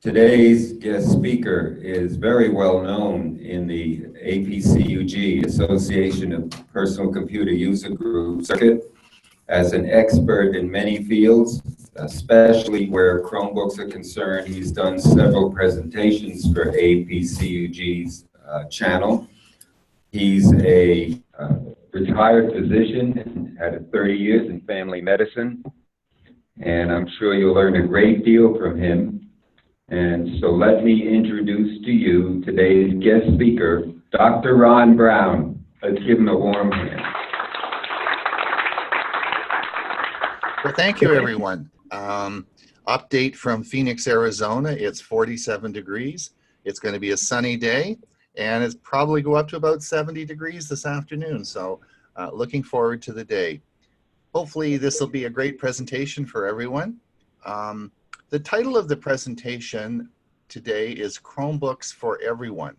Today's guest speaker is very well known in the APCUG, Association of Personal Computer User Group circuit, as an expert in many fields, especially where Chromebooks are concerned. He's done several presentations for APCUG's channel. He's a retired physician and had 30 years in family medicine, and I'm sure you'll learn a great deal from him. And so let me introduce to you today's guest speaker, Dr. Ron Brown. Let's give him a warm hand. Well, thank you, everyone. Update from Phoenix, Arizona. It's 47 degrees. It's going to be a sunny day, and it's probably go up to about 70 degrees this afternoon. So looking forward to the day. Hopefully this will be a great presentation for everyone. The title of the presentation today is Chromebooks for Everyone.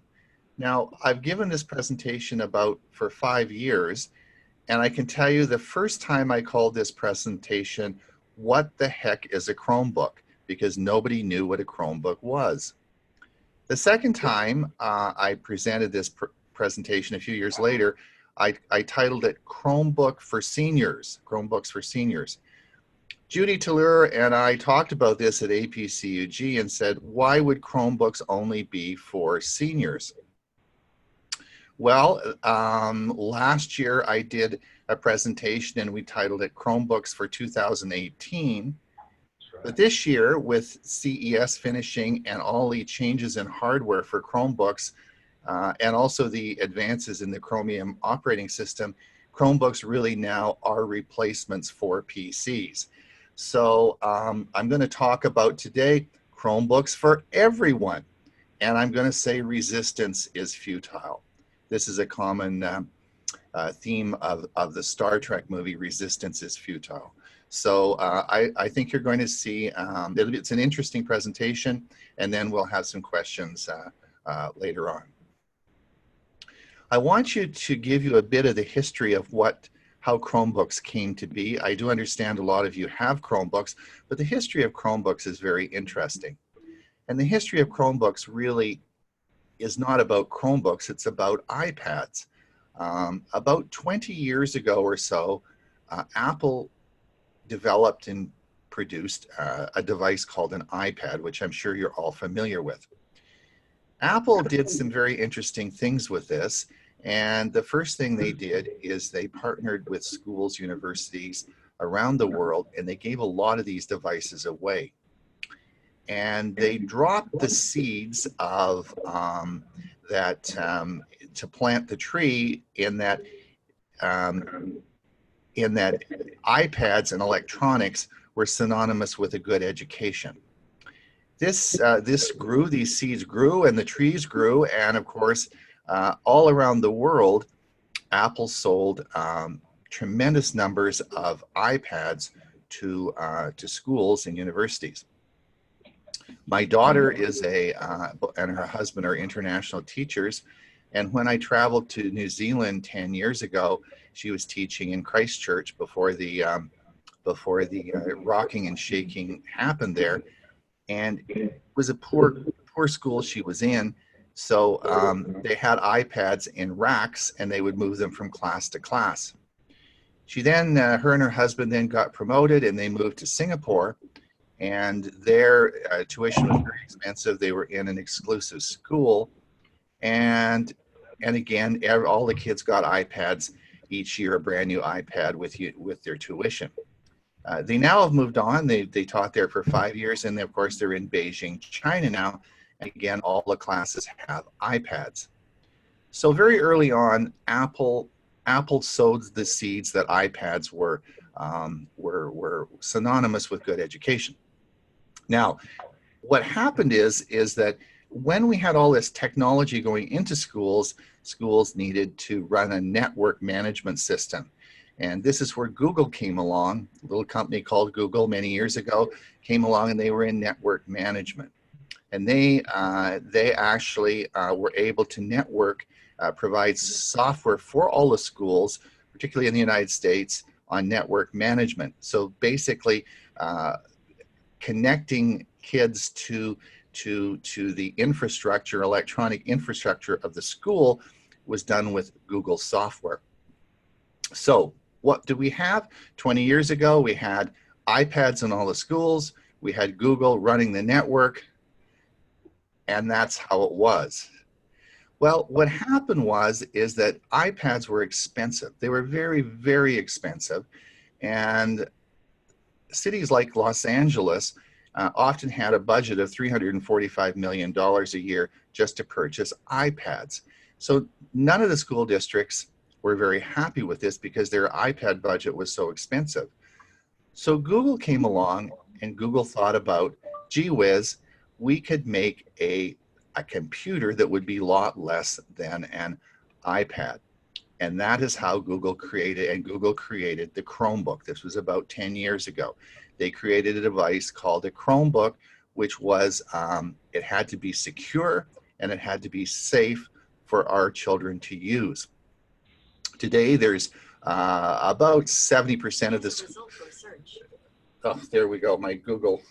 Now, I've given this presentation for 5 years, and I can tell you the first time I called this presentation, what the heck is a Chromebook? Because nobody knew what a Chromebook was. The second time I presented this presentation a few years later, I titled it Chromebook for Seniors, Chromebooks for Seniors. Judy Tallur and I talked about this at APCUG and said, why would Chromebooks only be for seniors? Well, last year I did a presentation and we titled it Chromebooks for 2018. But this year, with CES finishing and all the changes in hardware for Chromebooks, and also the advances in the Chromium operating system, Chromebooks really now are replacements for PCs. So I'm going to talk about today Chromebooks for everyone, and I'm going to say resistance is futile. This is a common theme of the Star Trek movie, Resistance is Futile. So I think you're going to see, it's an interesting presentation, and then we'll have some questions later on. I want you to give you a bit of the history of how Chromebooks came to be. I do understand a lot of you have Chromebooks, but the history of Chromebooks is very interesting. And the history of Chromebooks really is not about Chromebooks, it's about iPads. About 20 years ago or so, Apple developed and produced a device called an iPad, which I'm sure you're all familiar with. Apple did some very interesting things with this. And the first thing they did is they partnered with schools, universities around the world, and they gave a lot of these devices away. And they dropped the seeds of to plant the tree in that iPads and electronics were synonymous with a good education. This grew, these seeds grew, and the trees grew, and of course, all around the world, Apple sold tremendous numbers of iPads to schools and universities. My daughter and her husband are international teachers, and when I traveled to New Zealand 10 years ago, she was teaching in Christchurch before the rocking and shaking happened there, and it was a poor school she was in. So they had iPads in racks, and they would move them from class to class. She then, her and her husband then got promoted, and they moved to Singapore, and their tuition was very expensive. They were in an exclusive school, and again, all the kids got iPads each year, a brand new iPad with their tuition. They now have moved on. They taught there for 5 years, and of course they're in Beijing, China now. Again, all the classes have iPads. So very early on, Apple sowed the seeds that iPads were synonymous with good education. Now, what happened is that when we had all this technology going into schools, schools needed to run a network management system. And this is where Google came along. A little company called Google many years ago came along, and they were in network management. And they actually were able to network, provide software for all the schools, particularly in the United States, on network management. So basically connecting kids to to the infrastructure, electronic infrastructure of the school was done with Google software. So what do we have? 20 years ago, we had iPads in all the schools. We had Google running the network, and that's how it was. Well, what happened is that iPads were expensive. They were very, very expensive. And cities like Los Angeles often had a budget of $345 million a year just to purchase iPads. So none of the school districts were very happy with this because their iPad budget was so expensive. So Google came along and Google thought about, gee whiz, we could make a computer that would be a lot less than an iPad. And that is how Google created the Chromebook. This was about 10 years ago. They created a device called a Chromebook, which was, it had to be secure and it had to be safe for our children to use. Today, there's about 70% of this. Oh, there we go, my Google.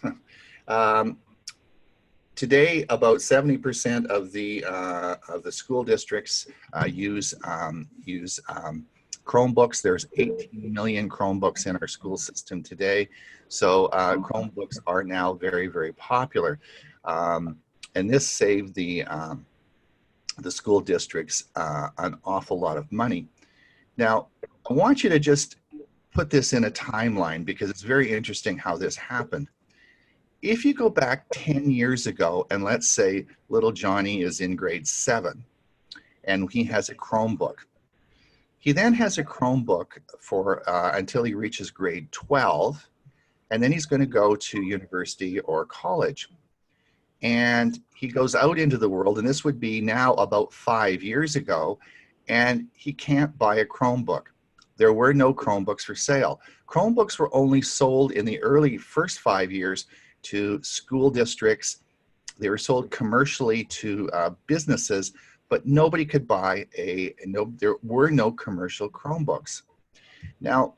Today, about 70% of the school districts use Chromebooks. There's 18 million Chromebooks in our school system today. So Chromebooks are now very, very popular. And this saved the school districts an awful lot of money. Now, I want you to just put this in a timeline because it's very interesting how this happened. If you go back 10 years ago, and let's say little Johnny is in grade 7 and he has a Chromebook. He then has a Chromebook for until he reaches grade 12, and then he's going to go to university or college. And he goes out into the world, and this would be now about 5 years ago, and he can't buy a Chromebook. There were no Chromebooks for sale. Chromebooks were only sold in the early first 5 years to school districts. They were sold commercially to businesses, but nobody could buy there were no commercial Chromebooks. Now,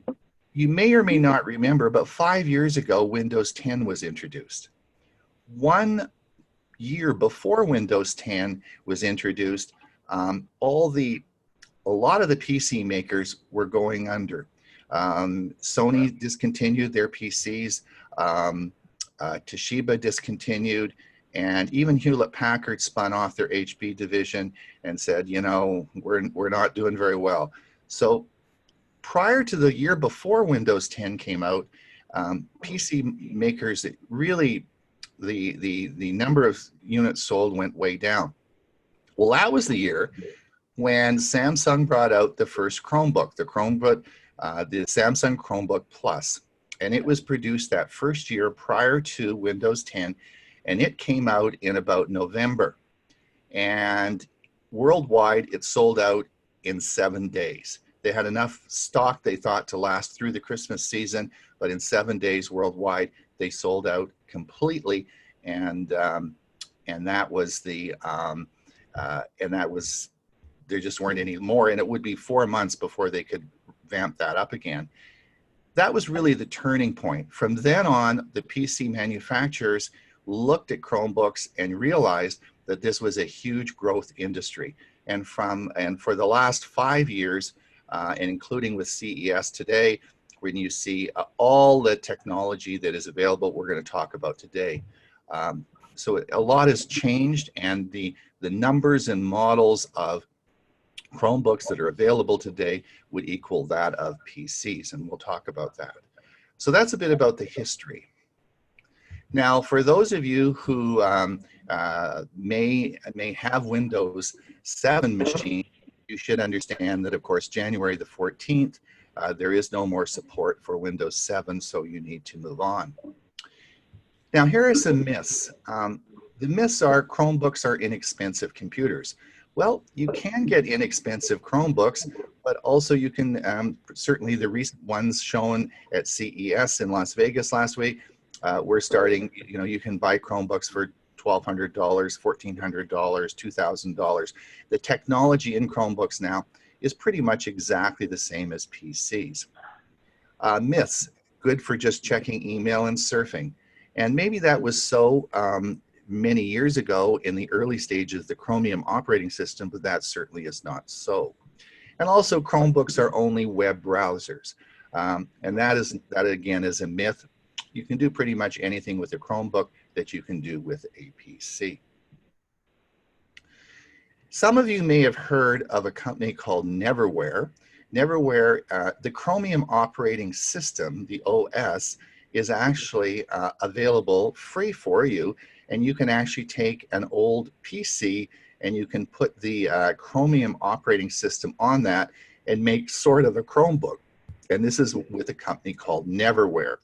you may or may not remember, but 5 years ago, Windows 10 was introduced. 1 year before Windows 10 was introduced, a lot of the PC makers were going under. Sony discontinued their PCs. Toshiba discontinued, and even Hewlett-Packard spun off their HP division and said, you know, we're not doing very well. So prior to the year before Windows 10 came out, PC makers really, the number of units sold went way down. Well, that was the year when Samsung brought out the first Chromebook, the Samsung Chromebook Plus. And it was produced that first year prior to Windows 10, and it came out in about November. And worldwide, it sold out in 7 days. They had enough stock, they thought, to last through the Christmas season, but in 7 days worldwide, they sold out completely. And that was there just weren't any more, and it would be 4 months before they could vamp that up again. That was really the turning point. From then on, the PC manufacturers looked at Chromebooks and realized that this was a huge growth industry. And for the last 5 years, and including with CES today, when you see all the technology that is available, we're going to talk about today. So a lot has changed, and the numbers and models of Chromebooks that are available today would equal that of PCs, and we'll talk about that. So that's a bit about the history. Now, for those of you who may have Windows 7 machine, you should understand that, of course, January the 14th, there is no more support for Windows 7, so you need to move on. Now, here are some myths. The myths are Chromebooks are inexpensive computers. Well, you can get inexpensive Chromebooks, but also you can, certainly the recent ones shown at CES in Las Vegas last week, we're starting, you know, you can buy Chromebooks for $1,200, $1,400, $2,000. The technology in Chromebooks now is pretty much exactly the same as PCs. Myths, good for just checking email and surfing. And maybe that was so many years ago in the early stages of the Chromium operating system, but that certainly is not so. And also Chromebooks are only web browsers. And that again is a myth. You can do pretty much anything with a Chromebook that you can do with a PC. Some of you may have heard of a company called Neverware. Neverware, the Chromium operating system, the OS, is actually available free for you, and you can actually take an old PC and you can put the Chromium operating system on that and make sort of a Chromebook. And this is with a company called Neverware.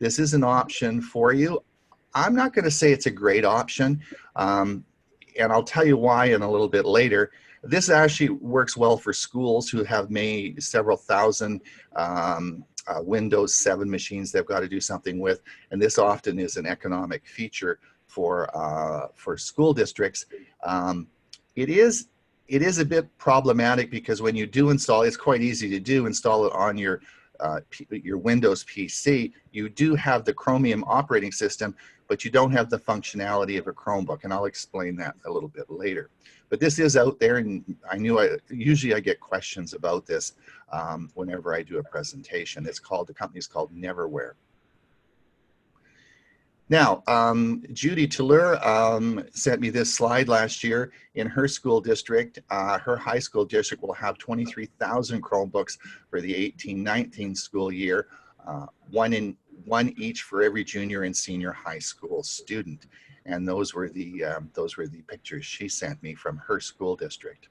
This is an option for you. I'm not going to say it's a great option, and I'll tell you why in a little bit later. This actually works well for schools who have made several thousand Windows 7 machines they've got to do something with, and this often is an economic feature for school districts. It is a bit problematic because when you do install, it's quite easy to do, install it on your Windows PC. You do have the Chromium operating system, but you don't have the functionality of a Chromebook, and I'll explain that a little bit later. But this is out there, and usually I get questions about this whenever I do a presentation. The company is called Neverware. Now, Judy Tallur sent me this slide last year. In her school district, her high school district will have 23,000 Chromebooks for the 18-19 school year, one each for every junior and senior high school student. And those were the pictures she sent me from her school district.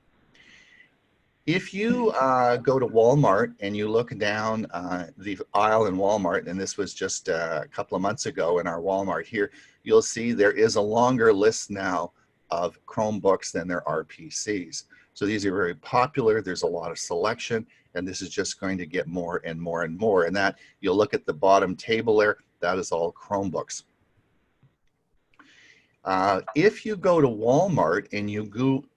If you go to Walmart and you look down the aisle in Walmart, and this was just a couple of months ago in our Walmart here, you'll see there is a longer list now of Chromebooks than there are PCs. So these are very popular. There's a lot of selection, and this is just going to get more and more and more. And that, you'll look at the bottom table there, that is all Chromebooks. If you go to Walmart and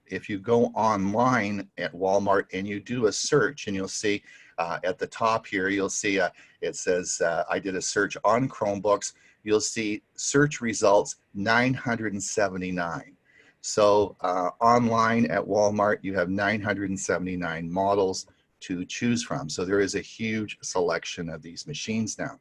if you go online at Walmart and you do a search, and you'll see at the top here, you'll see it says, I did a search on Chromebooks. You'll see search results 979. So online at Walmart, you have 979 models to choose from. So there is a huge selection of these machines now.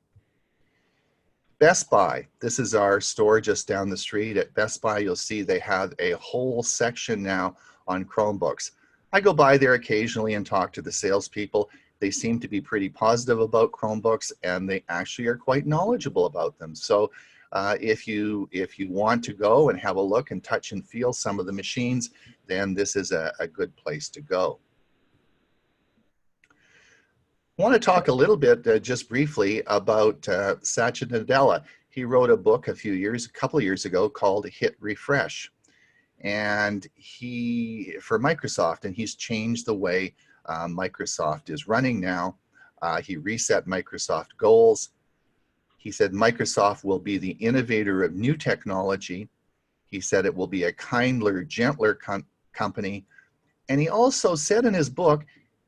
Best Buy, this is our store just down the street. At Best Buy, you'll see they have a whole section now on Chromebooks. I go by there occasionally and talk to the salespeople. They seem to be pretty positive about Chromebooks, and they actually are quite knowledgeable about them. So if you want to go and have a look and touch and feel some of the machines, then this is a good place to go. I want to talk a little bit, just briefly, about Satya Nadella. He wrote a book a couple of years ago called Hit Refresh, and for Microsoft, and he's changed the way Microsoft is running now. He reset Microsoft goals. He said Microsoft will be the innovator of new technology. He said it will be a kinder, gentler company. And he also said in his book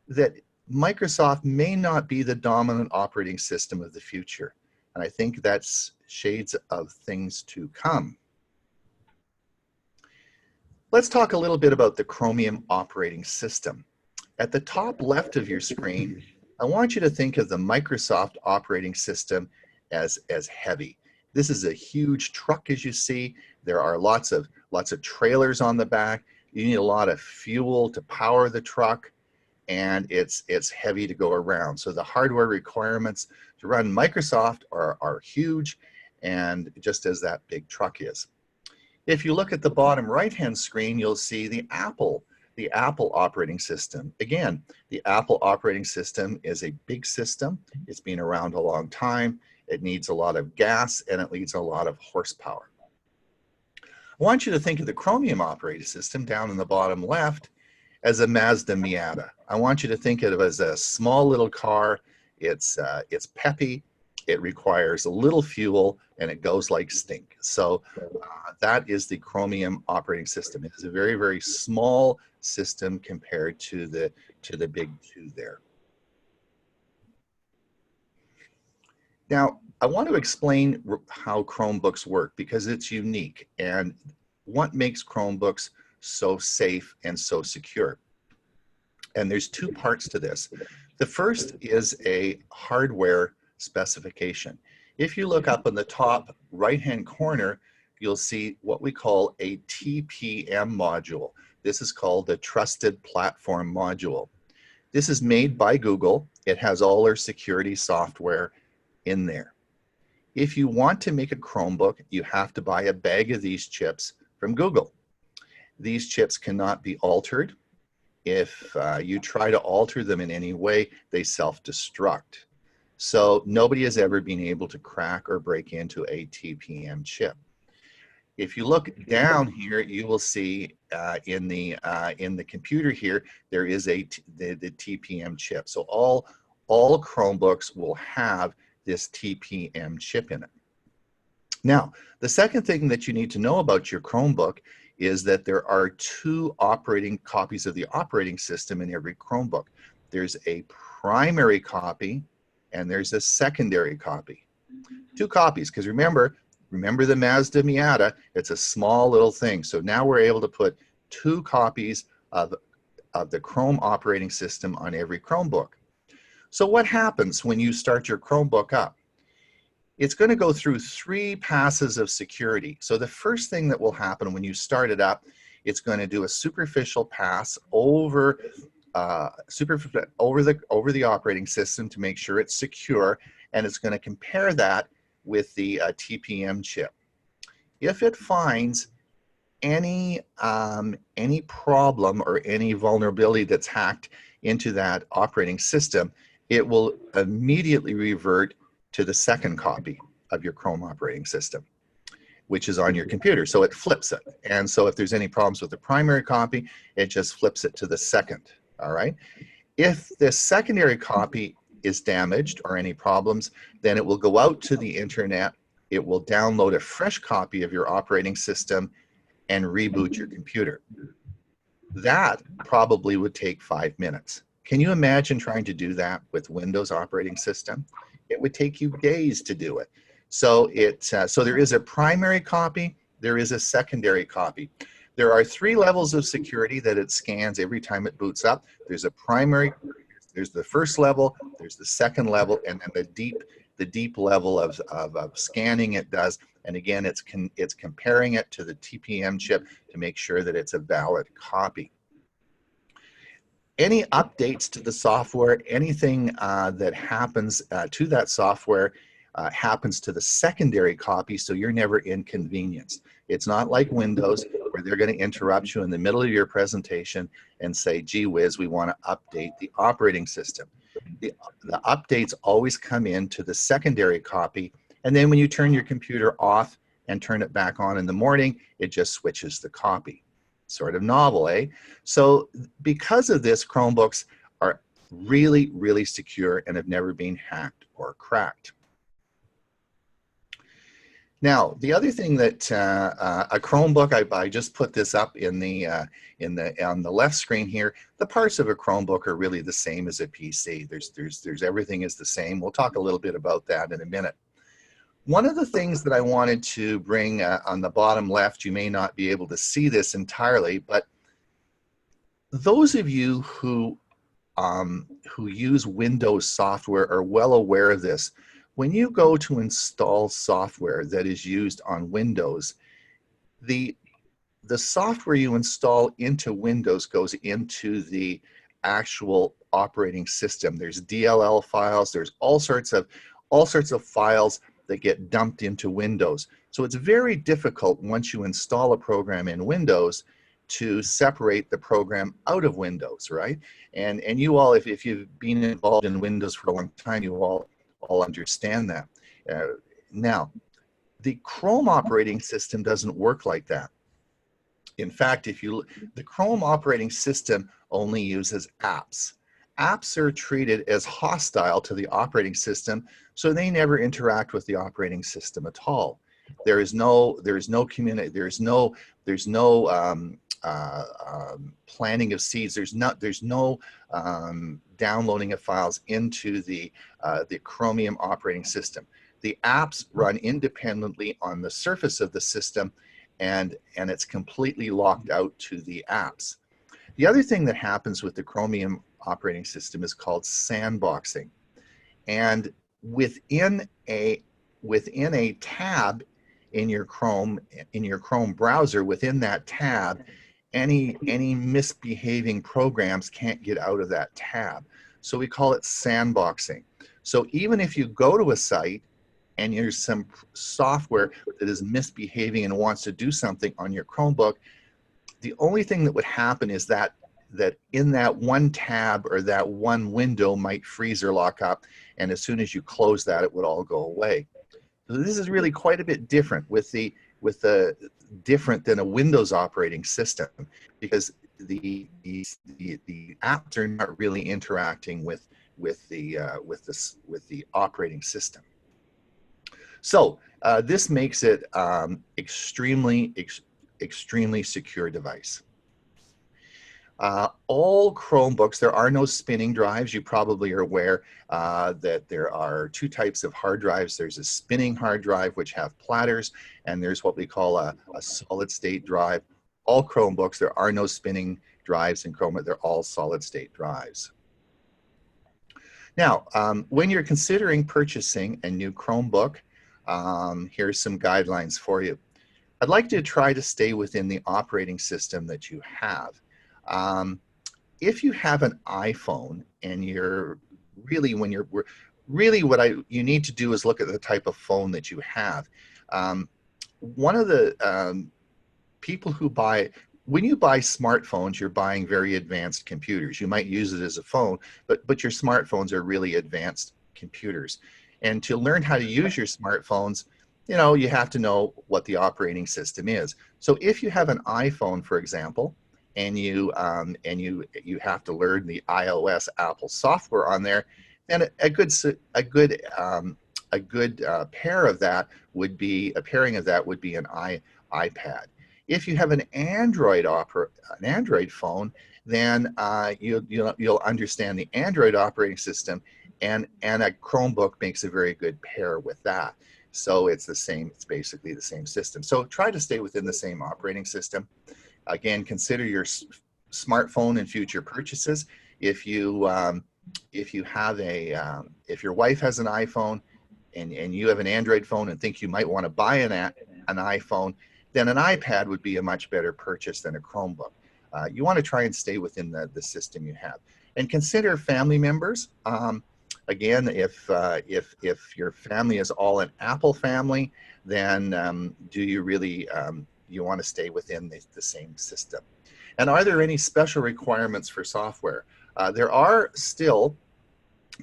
that Microsoft may not be the dominant operating system of the future. And I think that's shades of things to come. Let's talk a little bit about the Chromium operating system. At the top left of your screen, I want you to think of the Microsoft operating system as heavy. This is a huge truck, as you see. There are lots of trailers on the back. You need a lot of fuel to power the truck, and it's heavy to go around. So the hardware requirements to run Microsoft are huge, and just as that big truck is. If you look at the bottom right-hand screen, you'll see the Apple operating system. Again, the Apple operating system is a big system. It's been around a long time. It needs a lot of gas, and it needs a lot of horsepower. I want you to think of the Chromium operating system down in the bottom left as a Mazda Miata. I want you to think of it as a small little car. It's peppy, it requires a little fuel, and it goes like stink. So that is the Chromium operating system. It is a very, very small system compared to the big two there. Now, I want to explain how Chromebooks work because it's unique and what makes Chromebooks so safe and so secure. And there's two parts to this. The first is a hardware specification. If you look up in the top right-hand corner, you'll see what we call a TPM module. This is called the Trusted Platform Module. This is made by Google. It has all their security software in there. If you want to make a Chromebook, you have to buy a bag of these chips from Google. These chips cannot be altered. If you try to alter them in any way, they self-destruct. So nobody has ever been able to crack or break into a TPM chip. If you look down here, you will see in the computer here, there is the TPM chip. So all Chromebooks will have this TPM chip in it. Now, the second thing that you need to know about your Chromebook is that there are two copies of the operating system in every Chromebook. There's a primary copy and there's a secondary copy. Two copies, because remember the Mazda Miata, it's a small little thing. So now we're able to put two copies of the Chrome operating system on every Chromebook. So what happens when you start your Chromebook up? It's going to go through 3 passes of security. So the first thing that will happen when you start it up, it's going to do a superficial pass over the operating system to make sure it's secure, and it's going to compare that with the TPM chip. If it finds any problem or any vulnerability that's hacked into that operating system, it will immediately revert to the second copy of your Chrome operating system, which is on your computer. So it flips it. And so if there's any problems with the primary copy, it just flips it to the second, all right? If the secondary copy is damaged or any problems, then it will go out to the internet, it will download a fresh copy of your operating system and reboot your computer. That probably would take 5 minutes. Can you imagine trying to do that with Windows operating system? It would take you days to do it. So so there is a primary copy, there is a secondary copy. There are 3 levels of security that it scans every time it boots up. There's a primary, there's the first level, there's the second level, and then the deep level of scanning it does. And again, it's comparing it to the TPM chip to make sure that it's a valid copy. Any updates to the software, anything that happens to that software happens to the secondary copy, so you're never inconvenienced. It's not like Windows where they're going to interrupt you in the middle of your presentation and say, gee whiz, we want to update the operating system. The updates always come into the secondary copy, and then when you turn your computer off and turn it back on in the morning, it just switches the copy. Sort of novel, eh? So because of this, Chromebooks are really, really secure and have never been hacked or cracked. Now, the other thing that a Chromebook, I just put this up on the left screen here. The parts of a Chromebook are really the same as a PC. There's everything is the same. We'll talk a little bit about that in a minute. One of the things that I wanted to bring on the bottom left, you may not be able to see this entirely, but those of you who use Windows software are well aware of this. When you go to install software that is used on Windows, the software you install into Windows goes into the actual operating system. There's DLL files, there's all sorts of files that get dumped into Windows. So it's very difficult once you install a program in Windows to separate the program out of Windows, right? And you all, if you've been involved in Windows for a long time, you all understand that. Now, the Chrome operating system doesn't work like that. In fact, the Chrome operating system only uses apps. Apps are treated as hostile to the operating system, so they never interact with the operating system at all. There's no planting of seeds. There's no downloading of files into the Chromium operating system. The apps run independently on the surface of the system, and it's completely locked out to the apps. The other thing that happens with the Chromium operating system is called sandboxing. And within a tab in your Chrome browser, within that tab, any misbehaving programs can't get out of that tab. So we call it sandboxing. So even if you go to a site and there's some software that is misbehaving and wants to do something on your Chromebook, the only thing that would happen is that in that one tab or that one window might freeze or lock up, and as soon as you close that, it would all go away. So this is really quite a bit different different than a Windows operating system, because the apps are not really interacting with the operating system. So this makes it extremely secure device. All Chromebooks, there are no spinning drives. You probably are aware that there are two types of hard drives. There's a spinning hard drive, which have platters, and there's what we call a solid state drive. All Chromebooks, there are no spinning drives in Chromebook. They're all solid state drives. Now, when you're considering purchasing a new Chromebook, here's some guidelines for you. I'd like to try to stay within the operating system that you have. If you have an iPhone and you need to do is look at the type of phone that you have. One of the people who when you buy smartphones, you're buying very advanced computers. You might use it as a phone, but your smartphones are really advanced computers. And to learn how to use your smartphones, you have to know what the operating system is. So if you have an iPhone, for example, and you have to learn the iOS Apple software on there, then a good pairing of that would be an iPad. If you have an Android phone, then you'll understand the Android operating system, and a Chromebook makes a very good pair with that. So it's basically the same system. So try to stay within the same operating system. Again, consider your smartphone in future purchases. If your wife has an iPhone and you have an Android phone and think you might want to buy an iPhone, then an iPad would be a much better purchase than a Chromebook. You want to try and stay within the system you have, and consider family members. Again, if your family is all an Apple family, then do you really you want to stay within the same system? And are there any special requirements for software? There are still,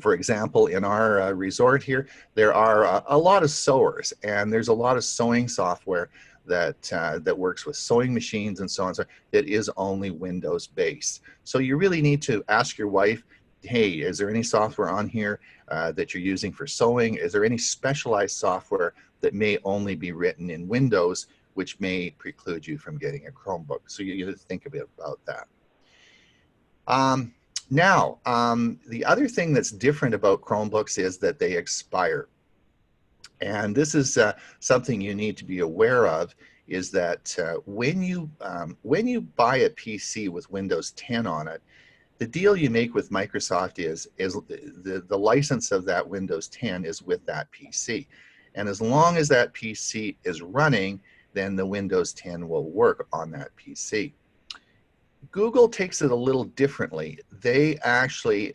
for example, in our resort here, there are a lot of sewers, and there's a lot of sewing software that works with sewing machines and so on, so that is only Windows based. So you really need to ask your wife, hey, is there any software on here that you're using for sewing? Is there any specialized software that may only be written in Windows, which may preclude you from getting a Chromebook? So you need to think a bit about that. Now, the other thing that's different about Chromebooks is that they expire. And this is something you need to be aware of, is that when you buy a PC with Windows 10 on it, the deal you make with Microsoft is the license of that Windows 10 is with that PC. And as long as that PC is running, then the Windows 10 will work on that PC. Google takes it a little differently. They actually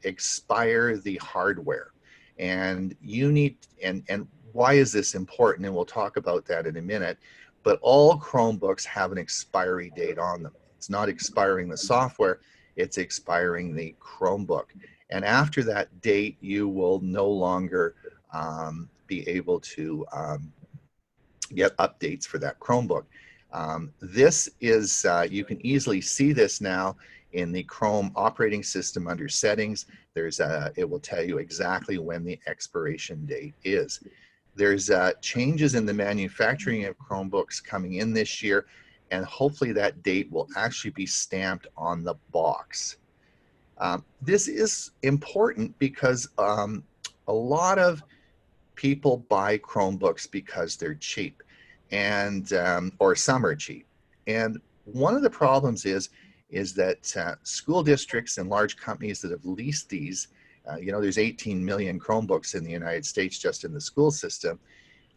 expire the hardware. And you need, and why is this important? And we'll talk about that in a minute. But all Chromebooks have an expiry date on them. It's not expiring the software, it's expiring the Chromebook. And after that date, you will no longer be able to get updates for that Chromebook. This is, you can easily see this now in the Chrome operating system under settings. It will tell you exactly when the expiration date is. There's changes in the manufacturing of Chromebooks coming in this year, and hopefully that date will actually be stamped on the box. This is important because a lot of people buy Chromebooks because they're cheap, and or some are cheap. And one of the problems is that school districts and large companies that have leased these, you know, there's 18 million Chromebooks in the United States just in the school system.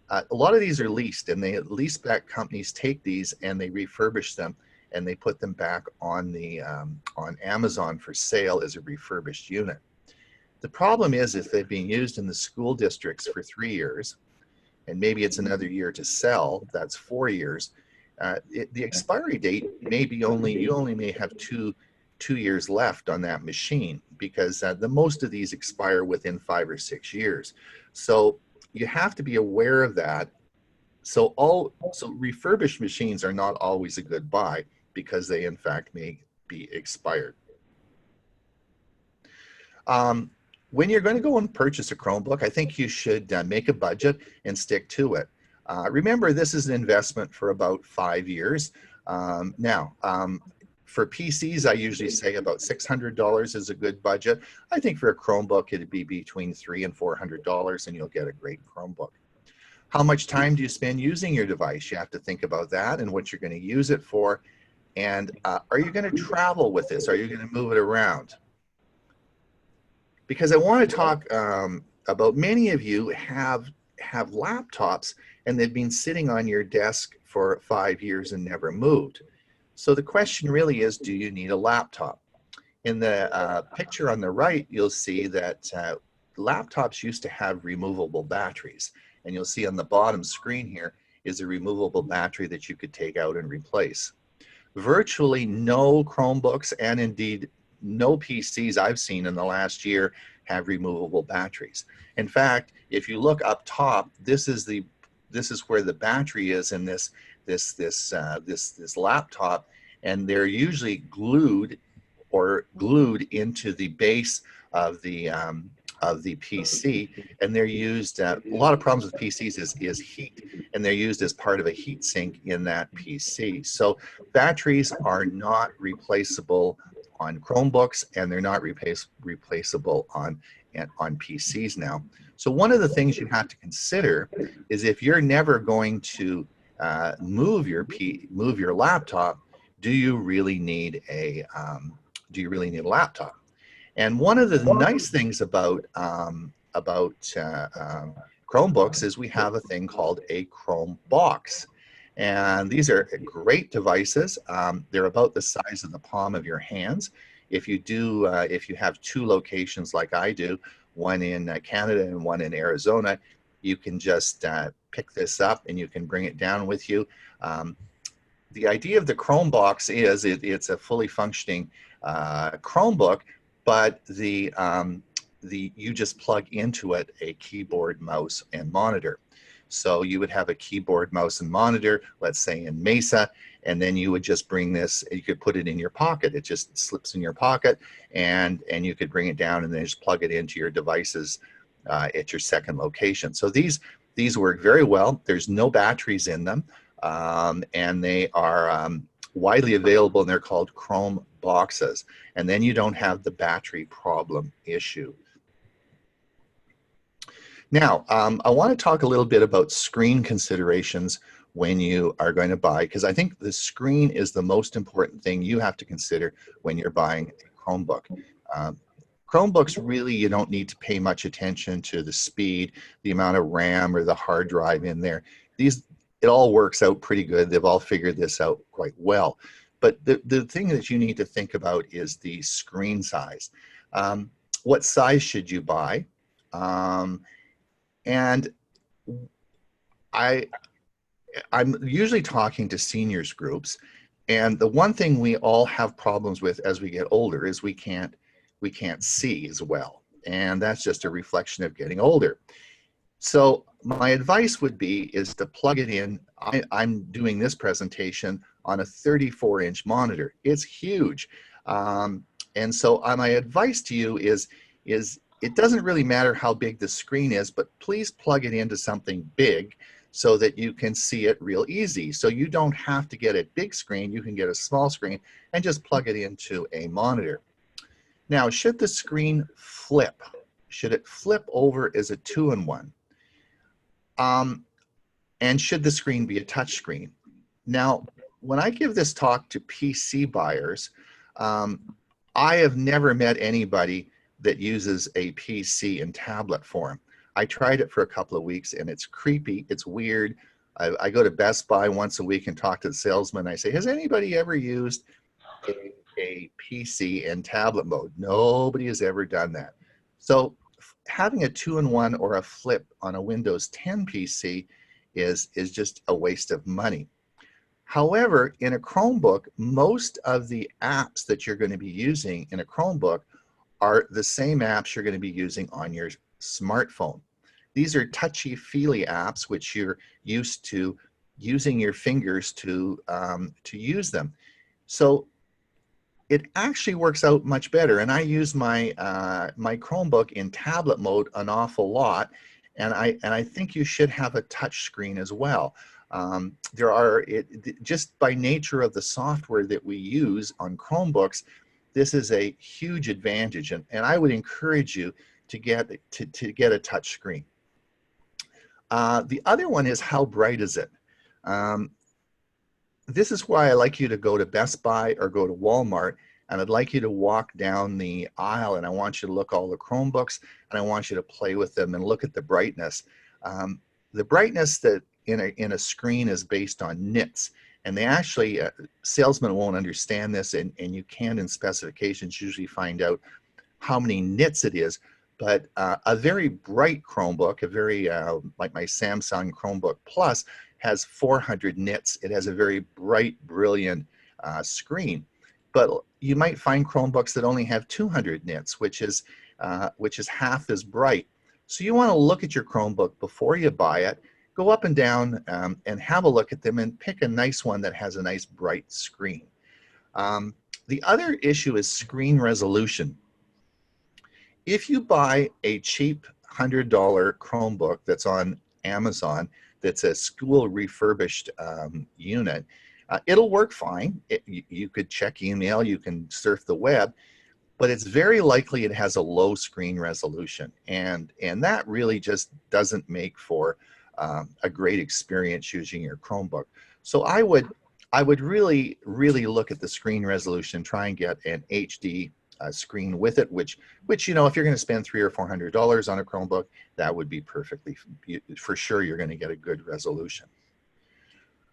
A lot of these are leased, and they lease back companies take these and they refurbish them and they put them back on the on Amazon for sale as a refurbished unit. The problem is if they've been used in the school districts for 3 years, and maybe it's another year to sell, that's 4 years. The expiry date may be you only may have two years left on that machine, because the most of these expire within 5 or 6 years. So you have to be aware of that. So refurbished machines are not always a good buy, because they in fact may be expired. When you're going to go and purchase a Chromebook, I think you should make a budget and stick to it. Remember, this is an investment for about 5 years. For PCs, I usually say about $600 is a good budget. I think for a Chromebook, it'd be between $300 and $400, and you'll get a great Chromebook. How much time do you spend using your device? You have to think about that and what you're going to use it for. And are you going to travel with this? Are you going to move it around? Because I want to talk about, many of you have laptops and they've been sitting on your desk for 5 years and never moved. So the question really is, do you need a laptop? In the picture on the right, you'll see that laptops used to have removable batteries. And you'll see on the bottom screen here is a removable battery that you could take out and replace. Virtually no Chromebooks, and indeed no PCs I've seen in the last year, have removable batteries. In fact, if you look up top, this is where the battery is in this laptop, and they're usually glued into the base of the PC, and they're used. A lot of problems with PCs is heat, and they're used as part of a heat sink in that PC. So batteries are not replaceable on Chromebooks, and they're not replaceable on PCs now. So one of the things you have to consider is, if you're never going to move your laptop, do you really need a laptop? And one of the nice things about Chromebooks is we have a thing called a Chromebox. And these are great devices. They're about the size of the palm of your hands. If you have 2 locations like I do, one in Canada and one in Arizona, you can just pick this up and you can bring it down with you. The idea of the Chromebox is it's a fully functioning Chromebook, but you just plug into it a keyboard, mouse, and monitor. So you would have a keyboard, mouse, and monitor, let's say in Mesa, and then you would just bring this, you could put it in your pocket. It just slips in your pocket, and you could bring it down and then just plug it into your devices at your second location. So these work very well. There's no batteries in them, and they are widely available, and they're called Chrome boxes. And then you don't have the battery problem issue. Now, I want to talk a little bit about screen considerations when you are going to buy, because I think the screen is the most important thing you have to consider when you're buying a Chromebook. Chromebooks, really, you don't need to pay much attention to the speed, the amount of RAM or the hard drive in there. It all works out pretty good. They've all figured this out quite well. But the thing that you need to think about is the screen size. What size should you buy? And I'm usually talking to seniors groups, and the one thing we all have problems with as we get older is we can't see as well, and that's just a reflection of getting older. So my advice would be is to plug it in. I'm doing this presentation on a 34-inch monitor. It's huge, and so my advice to you is it doesn't really matter how big the screen is, but please plug it into something big so that you can see it real easy. So you don't have to get a big screen. You can get a small screen and just plug it into a monitor. Now, should the screen flip? Should it flip over as a 2-in-1? And should the screen be a touch screen? Now, when I give this talk to PC buyers, I have never met anybody that uses a PC in tablet form. I tried it for a couple of weeks and it's creepy, it's weird. I go to Best Buy once a week and talk to the salesman. I say, has anybody ever used a PC in tablet mode? Nobody has ever done that. So having a 2-in-1 or a flip on a Windows 10 PC is just a waste of money. However, in a Chromebook, most of the apps that you're going to be using in a Chromebook are the same apps you're going to be using on your smartphone. These are touchy-feely apps which you're used to using your fingers to use them. So it actually works out much better. And I use my my Chromebook in tablet mode an awful lot, and I think you should have a touch screen as well. Just by nature of the software that we use on Chromebooks, this is a huge advantage, and I would encourage you to get a touch screen. The other one is, how bright is it? This is why I like you to go to Best Buy or go to Walmart, and I'd like you to walk down the aisle, and I want you to look at all the Chromebooks, and I want you to play with them and look at the brightness. The brightness that in a screen is based on nits, and they actually, salesmen won't understand this, and you can in specifications usually find out how many nits it is. But a very bright Chromebook, a very, like my Samsung Chromebook Plus, has 400 nits. It has a very bright, brilliant screen. But you might find Chromebooks that only have 200 nits, which is half as bright. So you want to look at your Chromebook before you buy it. Go up and down and have a look at them and pick a nice one that has a nice bright screen. The other issue is screen resolution. If you buy a cheap $100 Chromebook that's on Amazon, that's a school refurbished unit, it'll work fine. You could check email, you can surf the web, but it's very likely it has a low screen resolution, and that really just doesn't make for a great experience using your Chromebook. So I would really look at the screen resolution, try and get an HD screen with it, which you know, if you're going to spend $300 or $400 on a Chromebook, that would be perfectly, for sure you're going to get a good resolution.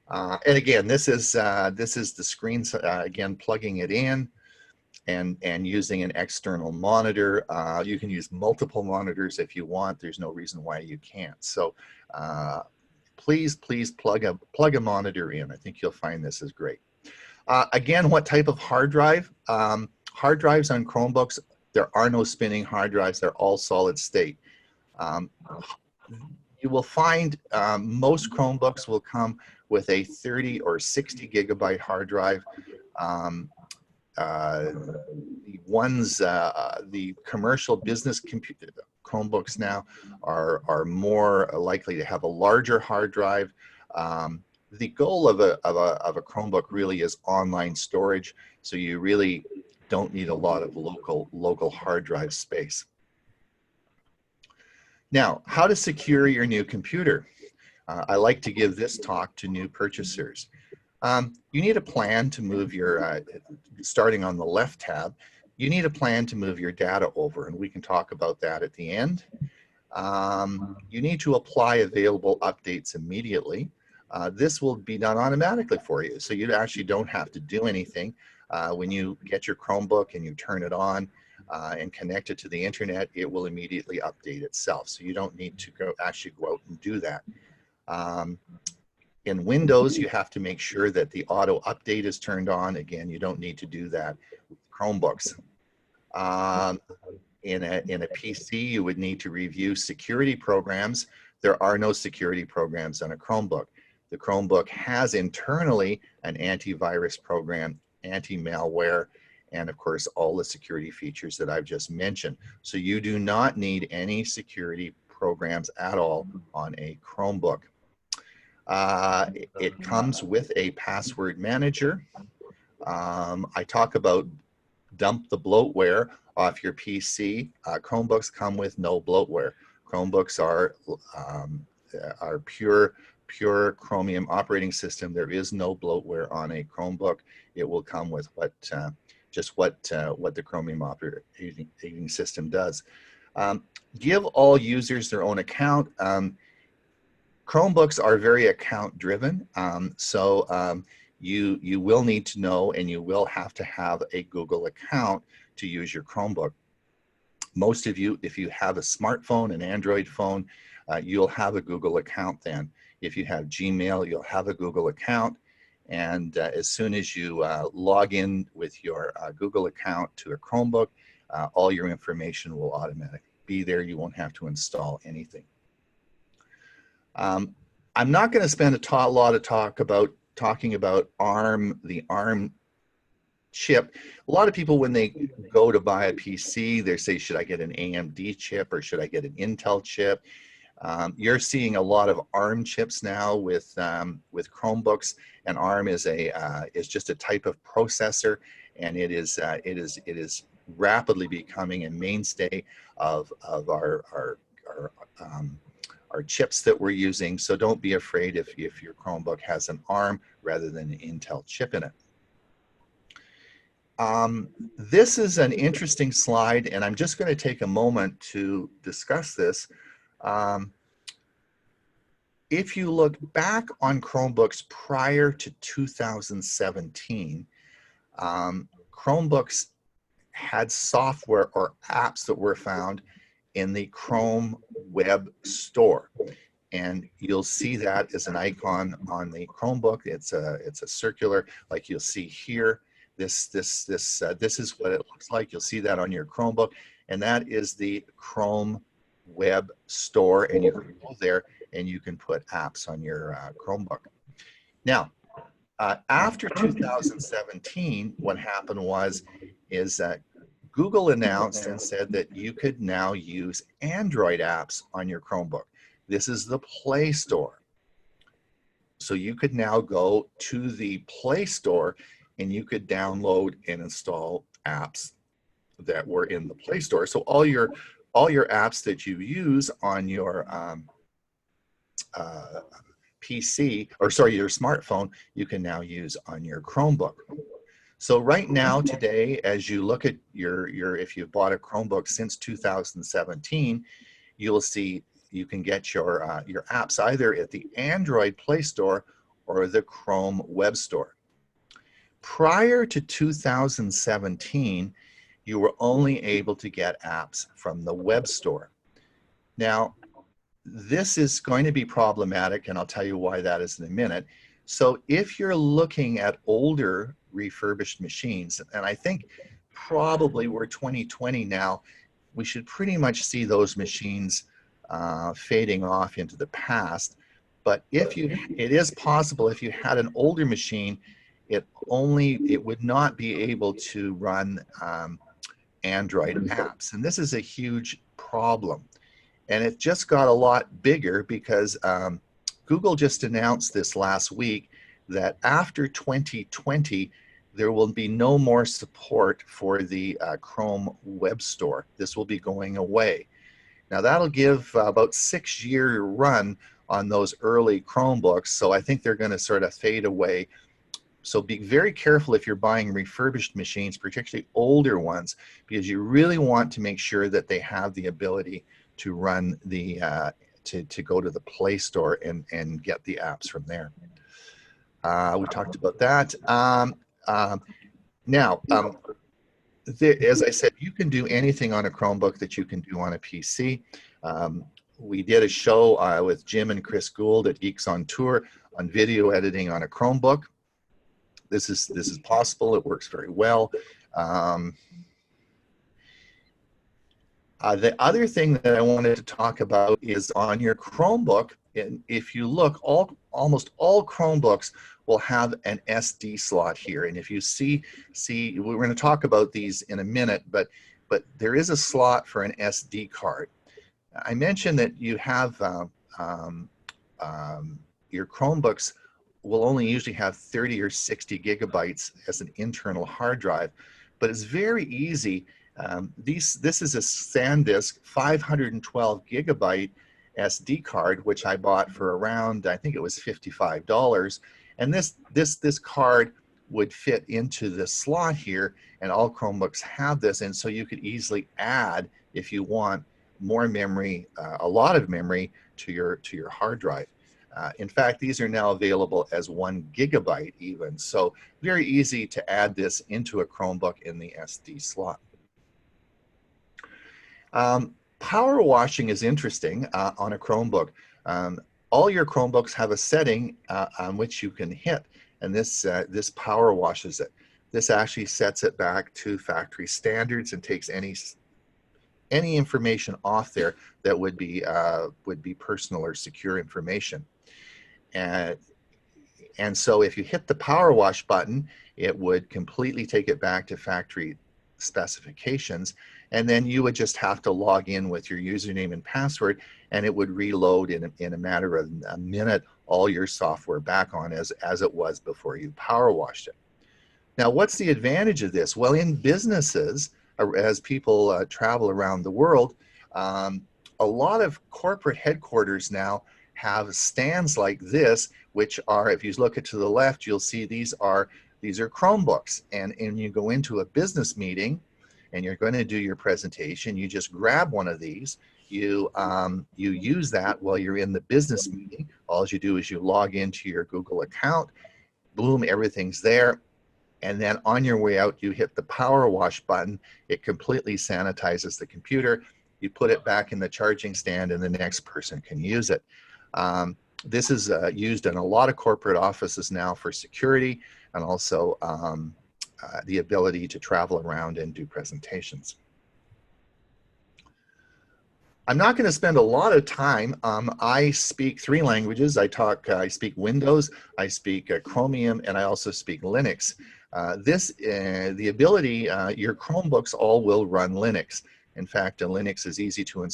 And again, this is the screen, again, plugging it in and using an external monitor. You can use multiple monitors if you want. There's no reason why you can't. So please plug a monitor in. I think you'll find this is great. Again, what type of hard drive? Hard drives on Chromebooks, there are no spinning hard drives. They're all solid state. You will find most Chromebooks will come with a 30 or 60 gigabyte hard drive. The commercial business Chromebooks now are more likely to have a larger hard drive. The goal of a Chromebook really is online storage, so you really don't need a lot of local hard drive space. Now, how to secure your new computer. I like to give this talk to new purchasers. You need a plan to move your, starting on the left tab, you need a plan to move your data over, and we can talk about that at the end. You need to apply available updates immediately. This will be done automatically for you, so you actually don't have to do anything. When you get your Chromebook and you turn it on and connect it to the internet, it will immediately update itself. So you don't need to actually go out and do that. In Windows, you have to make sure that the auto update is turned on. Again, you don't need to do that with Chromebooks. In a PC, you would need to review security programs. There are no security programs on a Chromebook. The Chromebook has internally an antivirus program, anti-malware, and of course all the security features that I've just mentioned. So you do not need any security programs at all on a Chromebook. It comes with a password manager. I talk about dump the bloatware off your PC. Chromebooks come with no bloatware. Chromebooks are our pure Chromium operating system. There is no bloatware on a Chromebook. It will come with just what the Chromium operating system does. Give all users their own account. Chromebooks are very account driven, so you will need to know, and you will have to have a Google account to use your Chromebook. Most of you, if you have a smartphone, an Android phone, you'll have a Google account then. If you have Gmail, you'll have a Google account. And as soon as you log in with your Google account to a Chromebook, all your information will automatically be there. You won't have to install anything. I'm not going to spend a lot of talking about ARM, the ARM chip. A lot of people, when they go to buy a PC, they say, should I get an AMD chip or should I get an Intel chip? You're seeing a lot of ARM chips now with Chromebooks, and ARM is just a type of processor, and it is rapidly becoming a mainstay of our chips that we're using. So don't be afraid if your Chromebook has an ARM rather than an Intel chip in it. This is an interesting slide, and I'm just going to take a moment to discuss this. If you look back on Chromebooks prior to 2017, Chromebooks had software or apps that were found in the Chrome Web Store. And you'll see that as an icon on the Chromebook. It's a circular, like you'll see here. This is what it looks like. You'll see that on your Chromebook, and that is the Chrome Web Store. And you can go there and you can put apps on your Chromebook. Now, after 2017, what happened is that Google announced and said that you could now use Android apps on your Chromebook. This is the Play Store. So you could now go to the Play Store and you could download and install apps that were in the Play Store. So all your apps that you use on your PC, or sorry, your smartphone, you can now use on your Chromebook. So right now, today, as you look at if you've bought a Chromebook since 2017, you'll see you can get your apps either at the Android Play Store or the Chrome Web Store. Prior to 2017, you were only able to get apps from the Web Store. Now, this is going to be problematic, and I'll tell you why that is in a minute. So if you're looking at older refurbished machines, and I think probably we're 2020 now, we should pretty much see those machines fading off into the past. But it is possible if you had an older machine, it would not be able to run Android apps. And this is a huge problem. And it just got a lot bigger because Google just announced this last week that after 2020, there will be no more support for the Chrome Web Store. This will be going away. Now that'll give about 6-year run on those early Chromebooks. So I think they're going to sort of fade away. So be very careful if you're buying refurbished machines, particularly older ones, because you really want to make sure that they have the ability to run the to go to the Play Store and get the apps from there. We talked about that. Now, as I said, you can do anything on a Chromebook that you can do on a PC. We did a show with Jim and Chris Gould at Geeks on Tour on video editing on a Chromebook. This is possible. It works very well. The other thing that I wanted to talk about is on your Chromebook. And if you look, almost all Chromebooks will have an SD slot here. And if you see, we're going to talk about these in a minute, but there is a slot for an SD card. I mentioned that you have your Chromebooks will only usually have 30 or 60 gigabytes as an internal hard drive, but it's very easy. This is a SanDisk 512 gigabyte, SD card, which I bought for around, I think it was $55. And this card would fit into this slot here, and all Chromebooks have this, and so you could easily add, if you want, more memory, a lot of memory to your hard drive. In fact, these are now available as 1 gigabyte even, so very easy to add this into a Chromebook in the SD slot. Power washing is interesting on a Chromebook. All your Chromebooks have a setting on which you can hit, and this power washes it. This actually sets it back to factory standards and takes any information off there that would be personal or secure information. And so if you hit the power wash button, it would completely take it back to factory specifications, and then you would just have to log in with your username and password, and it would reload in a matter of a minute all your software back on as it was before you power washed it. Now, what's the advantage of this? Well, in businesses, as people travel around the world, a lot of corporate headquarters now have stands like this, which are, if you look to the left, you'll see these are Chromebooks. And you go into a business meeting and you're going to do your presentation, you just grab one of these, you use that while you're in the business meeting. All you do is you log into your Google account, boom, everything's there. And then on your way out, you hit the power wash button. It completely sanitizes the computer. You put it back in the charging stand and the next person can use it. This is used in a lot of corporate offices now for security, and also the ability to travel around and do presentations. I'm not going to spend a lot of time. I speak 3 languages. I speak Windows, I speak Chromium, and I also speak Linux. The ability, your Chromebooks all will run Linux. In fact, Linux is easy to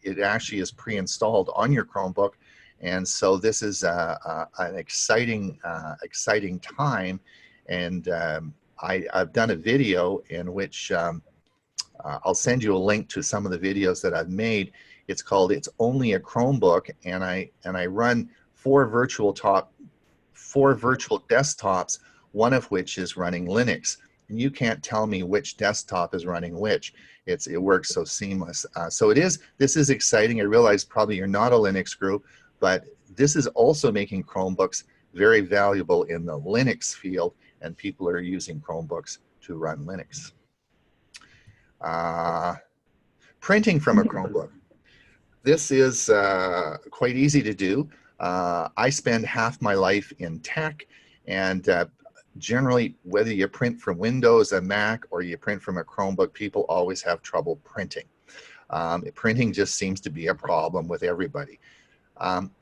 it actually is pre-installed on your Chromebook, and so this is an exciting time. And I've done a video in which I'll send you a link to some of the videos that I've made. It's called "It's Only a Chromebook," and I run 4 virtual desktops, one of which is running Linux. And you can't tell me which desktop is running which. It works so seamless. So this is exciting. I realize probably you're not a Linux group, but this is also making Chromebooks very valuable in the Linux field, and people are using Chromebooks to run Linux. Printing from a Chromebook. This is quite easy to do. I spend half my life in tech, and generally, whether you print from Windows, a Mac, or you print from a Chromebook, people always have trouble printing. Printing just seems to be a problem with everybody.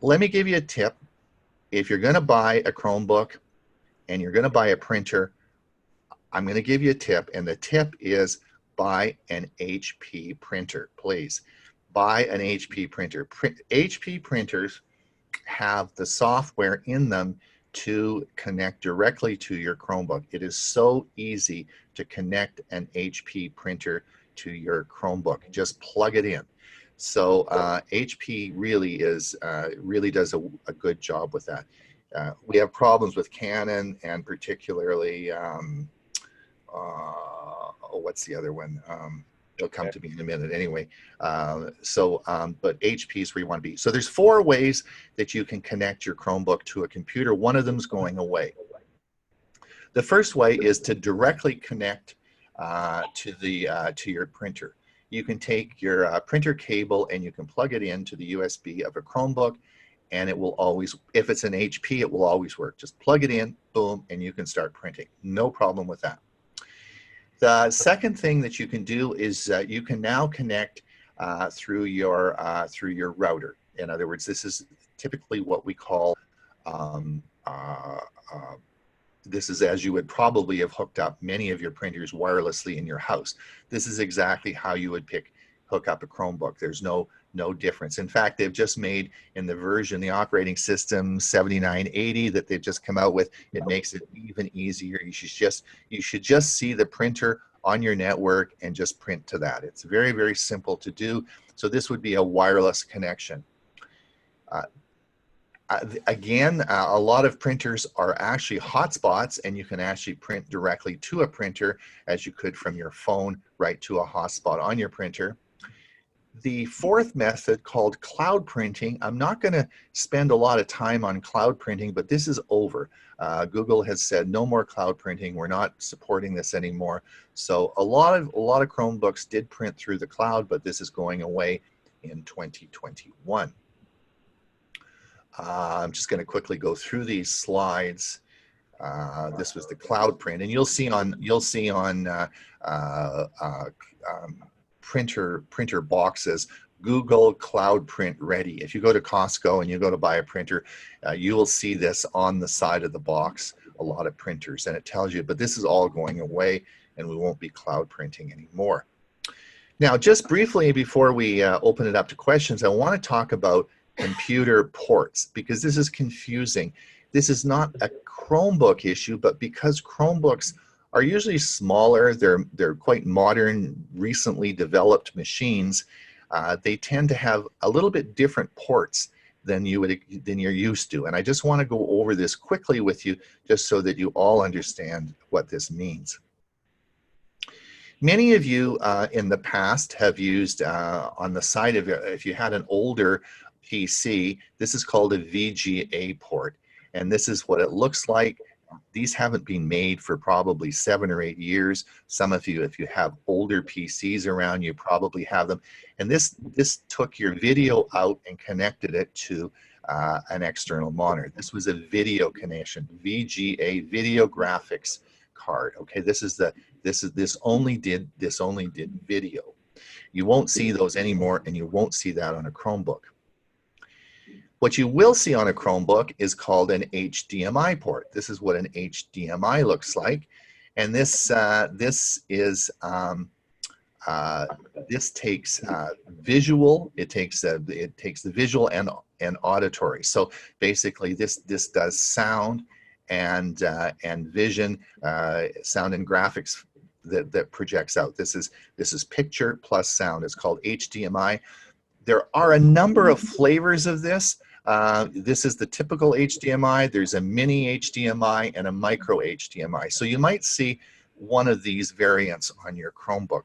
Let me give you a tip. If you're going to buy a Chromebook and you're going to buy a printer, I'm going to give you a tip, and the tip is buy an HP printer, please. Buy an HP printer. HP printers have the software in them to connect directly to your Chromebook. It is so easy to connect an HP printer to your Chromebook. Just plug it in. So HP really does a good job with that. We have problems with Canon, and particularly what's the other one? It'll come to me in a minute anyway. But HP is where you want to be. So there's 4 ways that you can connect your Chromebook to a computer. One of them is going away. The first way is to directly connect to your printer. You can take your printer cable and you can plug it into the USB of a Chromebook, and it will always, if it's an HP, it will always work. Just plug it in, boom, and you can start printing. No problem with that. The second thing that you can do is you can now connect through your router. In other words, this is typically what we call, this is as you would probably have hooked up many of your printers wirelessly in your house. This is exactly how you would hook up a Chromebook. There's no difference. In fact, they've just made in the version, the operating system 7980 that they've just come out with, it makes it even easier. You should just see the printer on your network and just print to that. It's very, very simple to do. So this would be a wireless connection. Again, a lot of printers are actually hotspots, and you can actually print directly to a printer as you could from your phone right to a hotspot on your printer. The fourth method, called cloud printing, I'm not going to spend a lot of time on cloud printing, but this is over. Google has said no more cloud printing. We're not supporting this anymore. So a lot of Chromebooks did print through the cloud, but this is going away in 2021. I'm just going to quickly go through these slides. This was the cloud print, and you'll see on printer boxes, Google Cloud Print Ready. If you go to Costco and you go to buy a printer, you will see this on the side of the box, a lot of printers, and it tells you, but this is all going away and we won't be cloud printing anymore. Now, just briefly before we open it up to questions, I want to talk about computer ports, because this is confusing. This is not a Chromebook issue, but because Chromebooks are usually smaller, they're quite modern, recently developed machines, they tend to have a little bit different ports than you're used to. And I just want to go over this quickly with you, just so that you all understand what this means. Many of you in the past have used on the side of it, if you had an older PC, this is called a Vga port. And this is what it looks like. These haven't been made for probably 7 or 8 years. Some of you, if you have older PCs around, you probably have them. And this took your video out and connected it to an external monitor. This was a video connection, VGA, video graphics card. Okay, this only did video. You won't see those anymore, and you won't see that on a Chromebook. What you will see on a Chromebook is called an HDMI port. This is what an HDMI looks like, and this takes visual. It takes the visual and auditory. So basically, this does sound and vision, sound and graphics that projects out. This is picture plus sound. It's called HDMI. There are a number of flavors of this. This is the typical HDMI. There's a mini HDMI and a micro HDMI. So you might see one of these variants on your Chromebook.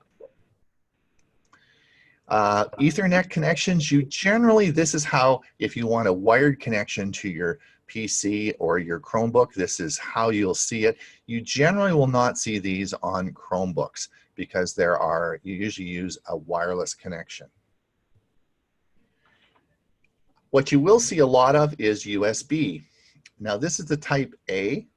Ethernet connections, this is how, if you want a wired connection to your PC or your Chromebook, this is how you'll see it. You generally will not see these on Chromebooks because you usually use a wireless connection. What you will see a lot of is USB. Now this is the type A.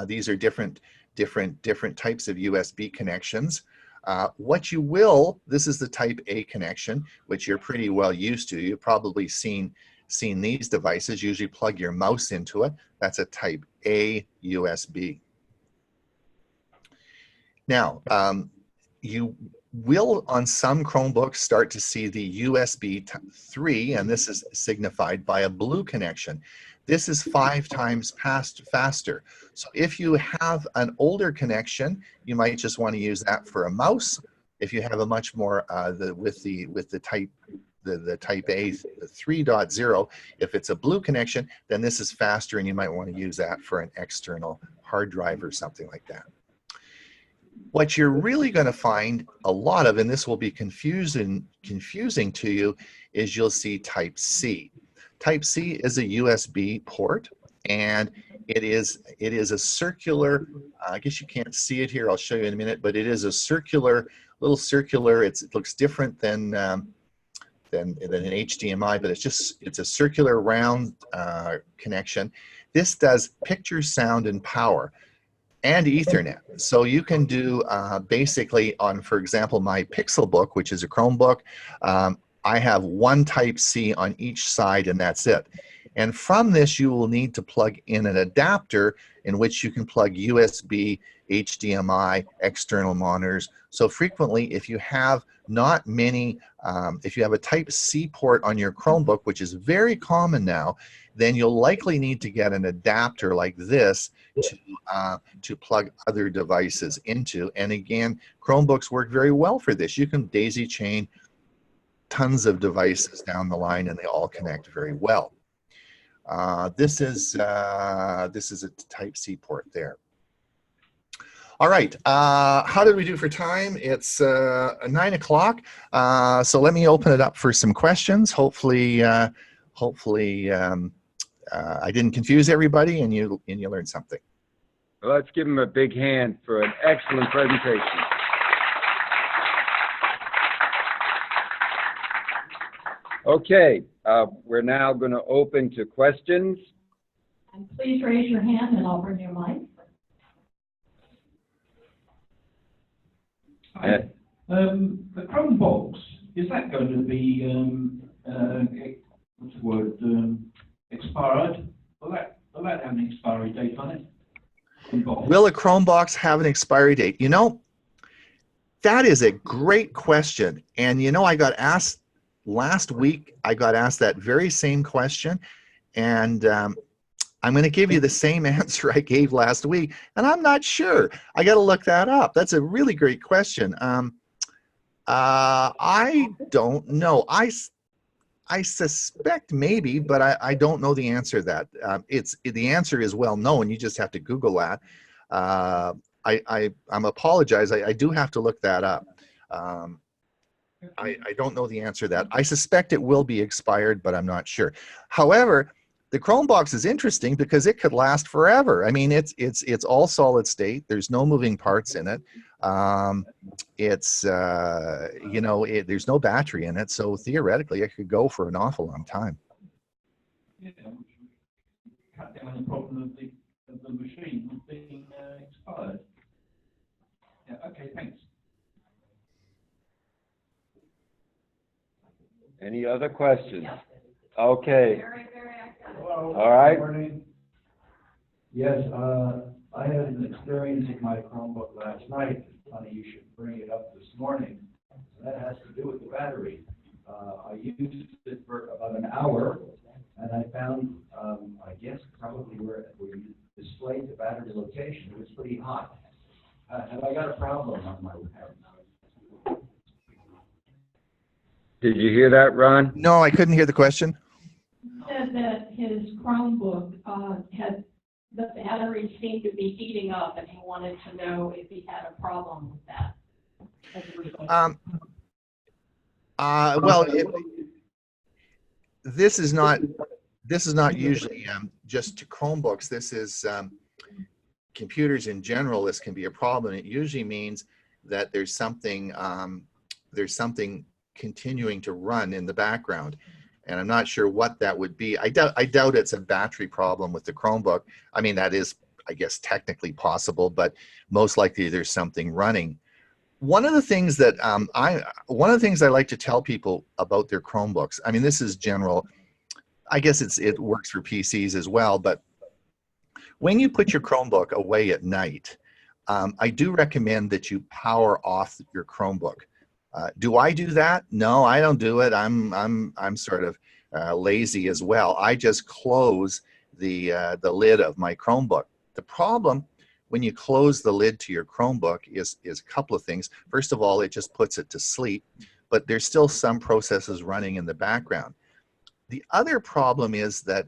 These are different types of USB connections. This is the type A connection, which you're pretty well used to. You've probably seen these devices. Usually plug your mouse into it. That's a type A USB. Now, you will on some Chromebooks start to see the USB 3, and this is signified by a blue connection. This is 5 times faster. So if you have an older connection, you might just want to use that for a mouse. If you have a much more with the type A, the 3.0, if it's a blue connection, then this is faster, and you might want to use that for an external hard drive or something like that. What you're really going to find a lot of, and this will be confusing to you, is you'll see Type C. Type C is a USB port, and it is a circular. I guess you can't see it here. I'll show you in a minute, but it is a little circular. It looks different than an HDMI, but it's a circular round connection. This does picture, sound, and power, and Ethernet. So you can do basically on, for example, my Pixelbook, which is a Chromebook, I have one Type C on each side, and that's it. And from this, you will need to plug in an adapter in which you can plug USB, HDMI, external monitors. So frequently, if you have not many, if you have a Type C port on your Chromebook, which is very common now, then you'll likely need to get an adapter like this to plug other devices into. And again, Chromebooks work very well for this. You can daisy chain tons of devices down the line, and they all connect very well. This is a Type-C port there. All right, how did we do for time? It's 9 o'clock, so let me open it up for some questions. Hopefully, I didn't confuse everybody and you learned something. Well, let's give him a big hand for an excellent presentation. Okay, we're now going to open to questions. And please raise your hand and I'll bring you a mic. Hi. The Chromebooks, is that going to be, what's the word, expired? Will that have an expiry date on it? Will a Chromebox have an expiry date? You know, that is a great question. And you know, I got asked last week, I got asked that very same question. And I'm going to give you the same answer I gave last week. And I'm not sure. I got to look that up. That's a really great question. I don't know. I suspect maybe, but I don't know the answer to that. The answer is well known. You just have to Google that. I'm apologize. I do have to look that up. I don't know the answer to that. I suspect it will be expired, but I'm not sure. However, the Chromebox is interesting because it could last forever. I mean, it's all solid state. There's no moving parts in it. You know, there's no battery in it, so theoretically it could go for an awful long time. Yeah, cut down the problem of the machine being expired. Yeah, okay, thanks. Any other questions? Okay. Very, very active. Hello. All right. Good morning. Yes, I had an experience with my Chromebook last night. Funny you should bring it up this morning. That has to do with the battery. I used it for about an hour, and I found, I guess probably where you displayed the battery location, it was pretty hot. Have I got a problem on my head? Did you hear that, Ron? No, I couldn't hear the question. He said that his Chromebook had the battery seemed to be heating up, and he wanted to know if he had a problem with that. Well, this is not usually just to Chromebooks. This is computers in general. This can be a problem. It usually means that there's something continuing to run in the background, and I'm not sure what that would be. I doubt it's a battery problem with the Chromebook. I mean, that is, I guess, technically possible, but most likely there's something running. One of the things that I like to tell people about their Chromebooks, I mean, this is general. I guess it works for PCs as well, but when you put your Chromebook away at night, I do recommend that you power off your Chromebook. Do I do that? No, I don't do it. I'm sort of lazy as well. I just close the lid of my Chromebook. The problem when you close the lid to your Chromebook is a couple of things. First of all, it just puts it to sleep, but there's still some processes running in the background. The other problem is that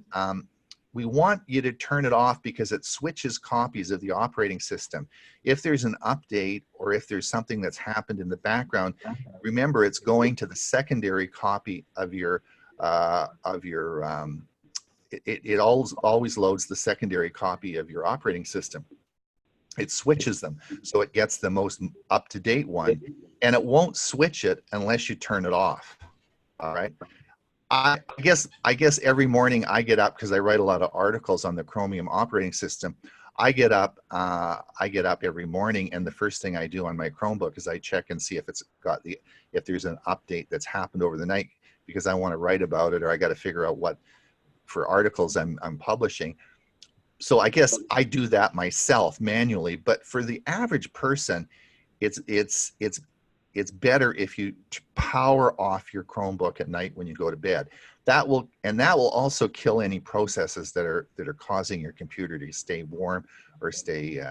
we want you to turn it off because it switches copies of the operating system. If there's an update or if there's something that's happened in the background, remember it's going to the secondary copy of your, it always loads the secondary copy of your operating system. It switches them, so it gets the most up-to-date one, and it won't switch it unless you turn it off. All right. I guess every morning I get up because I write a lot of articles on the Chromium operating system. I get up every morning, and the first thing I do on my Chromebook is I check and see if if there's an update that's happened over the night, because I want to write about it, or I got to figure out what for articles I'm publishing. So I guess I do that myself manually, but for the average person, it's better if you power off your Chromebook at night when you go to bed. That will also kill any processes that are causing your computer to stay warm or stay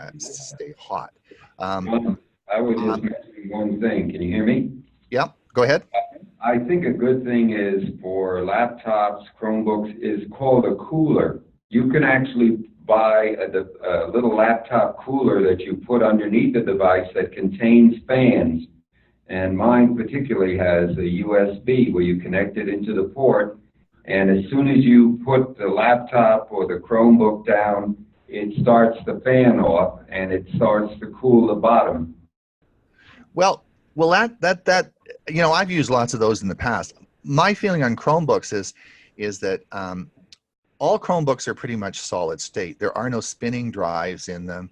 hot. I would just mention one thing. Can you hear me? Yep. Go ahead. I think a good thing is for laptops, Chromebooks, is called a cooler. You can actually buy a little laptop cooler that you put underneath the device that contains fans. And mine particularly has a USB where you connect it into the port, and as soon as you put the laptop or the Chromebook down, it starts the fan off and it starts to cool the bottom. Well, that you know, I've used lots of those in the past. My feeling on Chromebooks is that all Chromebooks are pretty much solid state. There are no spinning drives in them.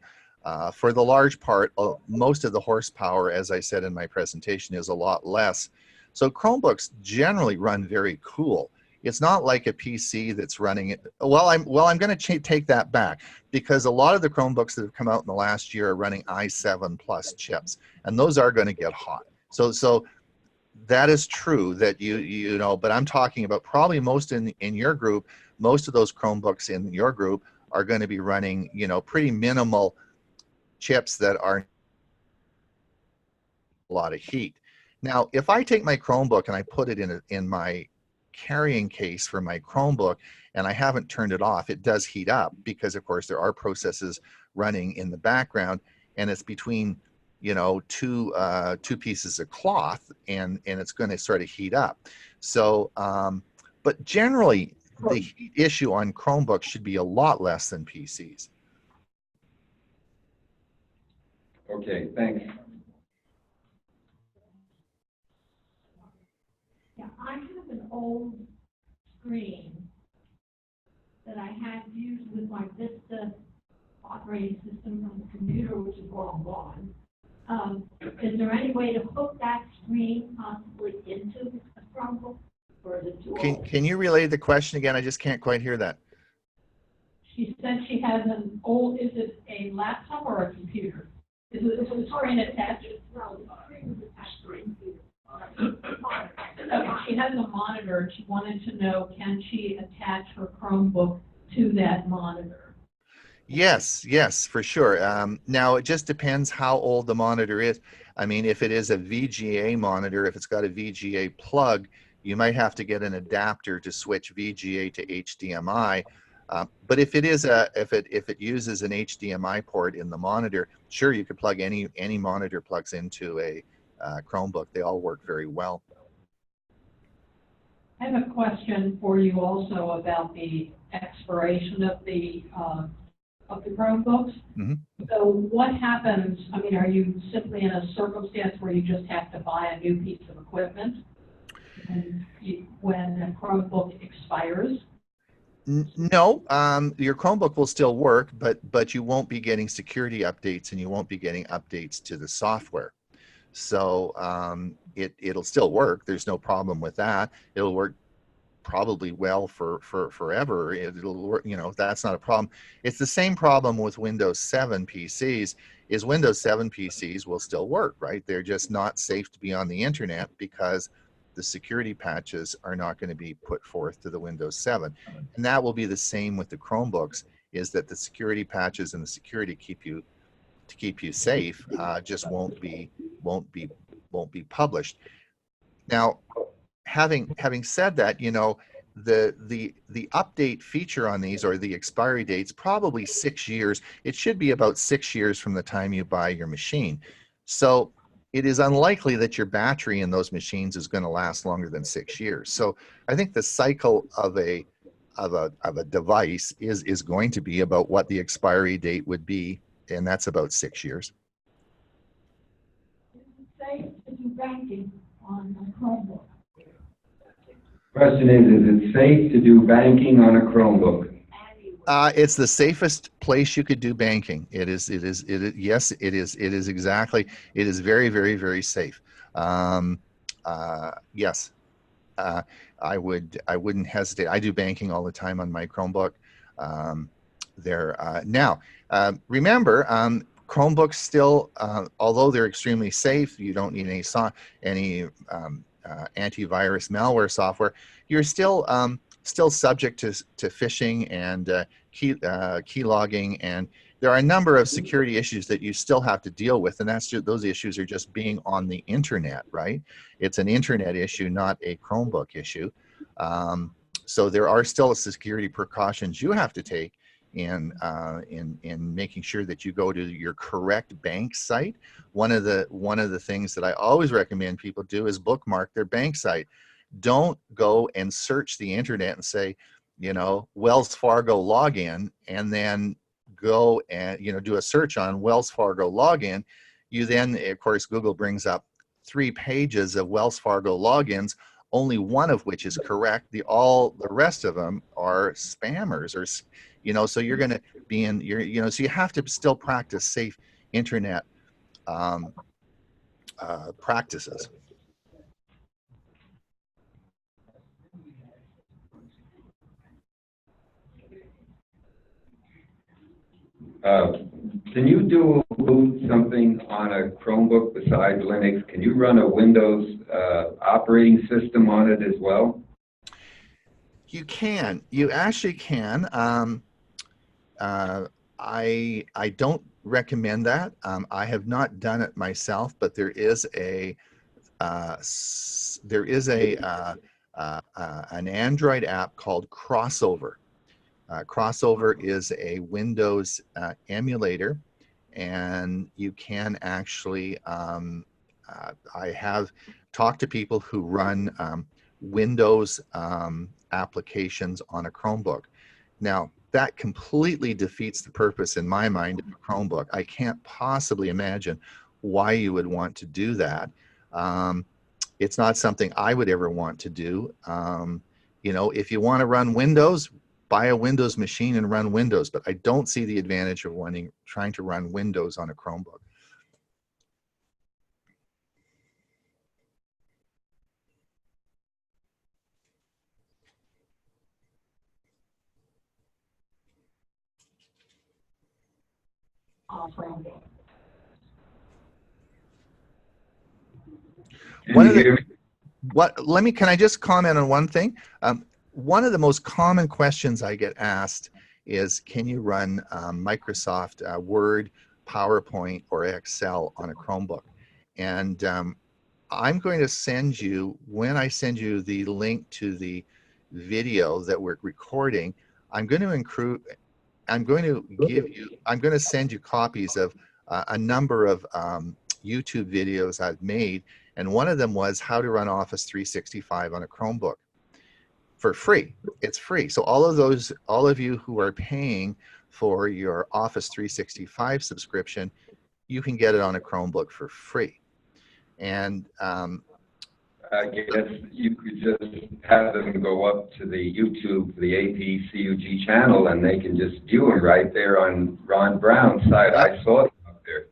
For the large part, most of the horsepower, as I said in my presentation, is a lot less. So Chromebooks generally run very cool. It's not like a PC that's running it. Well, I'm going to take that back, because a lot of the Chromebooks that have come out in the last year are running i7 plus chips, and those are going to get hot. So that is true that you know, but I'm talking about probably most in your group, most of those Chromebooks in your group are going to be running, you know, pretty minimal chips that are a lot of heat. Now, if I take my Chromebook and I put it in my carrying case for my Chromebook and I haven't turned it off, it does heat up, because of course there are processes running in the background, and it's between, you know, two pieces of cloth, and it's going to sort of heat up. So but generally the heat issue on Chromebooks should be a lot less than PCs. Okay, thanks. Yeah, I have an old screen that I had used with my Vista operating system on the computer, which is long gone. Is there any way to hook that screen possibly into a Chromebook, or is it too old? Can you relay the question again? I just can't quite hear that. She said she has an old, is it a laptop or a computer? Is it a screen attached? No, the screen is attached. Okay, she has a monitor, and she wanted to know, can she attach her Chromebook to that monitor? Yes, yes, for sure. Now, it just depends how old the monitor is. I mean, if it is a VGA monitor, if it's got a VGA plug, you might have to get an adapter to switch VGA to HDMI. But if it is if it uses an HDMI port in the monitor, sure, you could plug any monitor plugs into a Chromebook. They all work very well. I have a question for you also about the expiration of the Chromebooks. Mm-hmm. So what happens, I mean, are you simply in a circumstance where you just have to buy a new piece of equipment and when a Chromebook expires? No, your Chromebook will still work, but you won't be getting security updates, and you won't be getting updates to the software. So it'll still work. There's no problem with that. It'll work probably well for forever. It'll work, you know, that's not a problem. It's the same problem with Windows 7 PCs. Is Windows 7 PCs will still work, right? They're just not safe to be on the internet because the security patches are not going to be put forth to the Windows 7. And that will be the same with the Chromebooks, is that the security patches and the security to keep you safe just won't be published. Now, having said that, you know, the update feature on these, or the expiry date's probably 6 years. It should be about 6 years from the time you buy your machine. So it is unlikely that your battery in those machines is going to last longer than 6 years. So I think the cycle of a device is going to be about what the expiry date would be, and that's about 6 years. Is it safe to do banking on a Chromebook? Question is it safe to do banking on a Chromebook? It's the safest place you could do banking. It is. Yes, it is. It is exactly. It is very, very, very safe. Yes, I wouldn't hesitate. I do banking all the time on my Chromebook. Now, remember, Chromebooks still, although they're extremely safe, you don't need any antivirus malware software. You're still subject to phishing and key logging, and there are a number of security issues that you still have to deal with, and that's just, those issues are just being on the internet, right? It's an internet issue, not a Chromebook issue. So there are still security precautions you have to take in making sure that you go to your correct bank site. One of the things that I always recommend people do is bookmark their bank site. Don't go and search the internet and say, you know, Wells Fargo login, and then go and, you know, do a search on Wells Fargo login. You then, of course, Google brings up 3 pages of Wells Fargo logins, only one of which is correct. The rest of them are spammers, or, you know, so you're going to be in your, you know, so you have to still practice safe internet practices. Can you do something on a Chromebook besides Linux? Can you run a Windows operating system on it as well? You can. You actually can. I don't recommend that. I have not done it myself, but there is an Android app called Crossover. Crossover is a Windows emulator, and you can actually, I have talked to people who run Windows applications on a Chromebook. Now, that completely defeats the purpose in my mind of a Chromebook. I can't possibly imagine why you would want to do that. It's not something I would ever want to do. You know, if you want to run Windows, buy a Windows machine and run Windows, but I don't see the advantage of trying to run Windows on a Chromebook. Can I just comment on one thing? One of the most common questions I get asked is, can you run Microsoft Word, PowerPoint, or Excel on a Chromebook? And I'm going to send you, when I send you the link to the video that we're recording, I'm going to send you copies of a number of YouTube videos I've made, and one of them was how to run Office 365 on a Chromebook for free. It's free. So all of you who are paying for your Office 365 subscription, you can get it on a Chromebook for free. And I guess you could just have them go up to the YouTube, the APCUG channel, and they can just view them right there on Ron Brown's site. Yep. I saw them up there.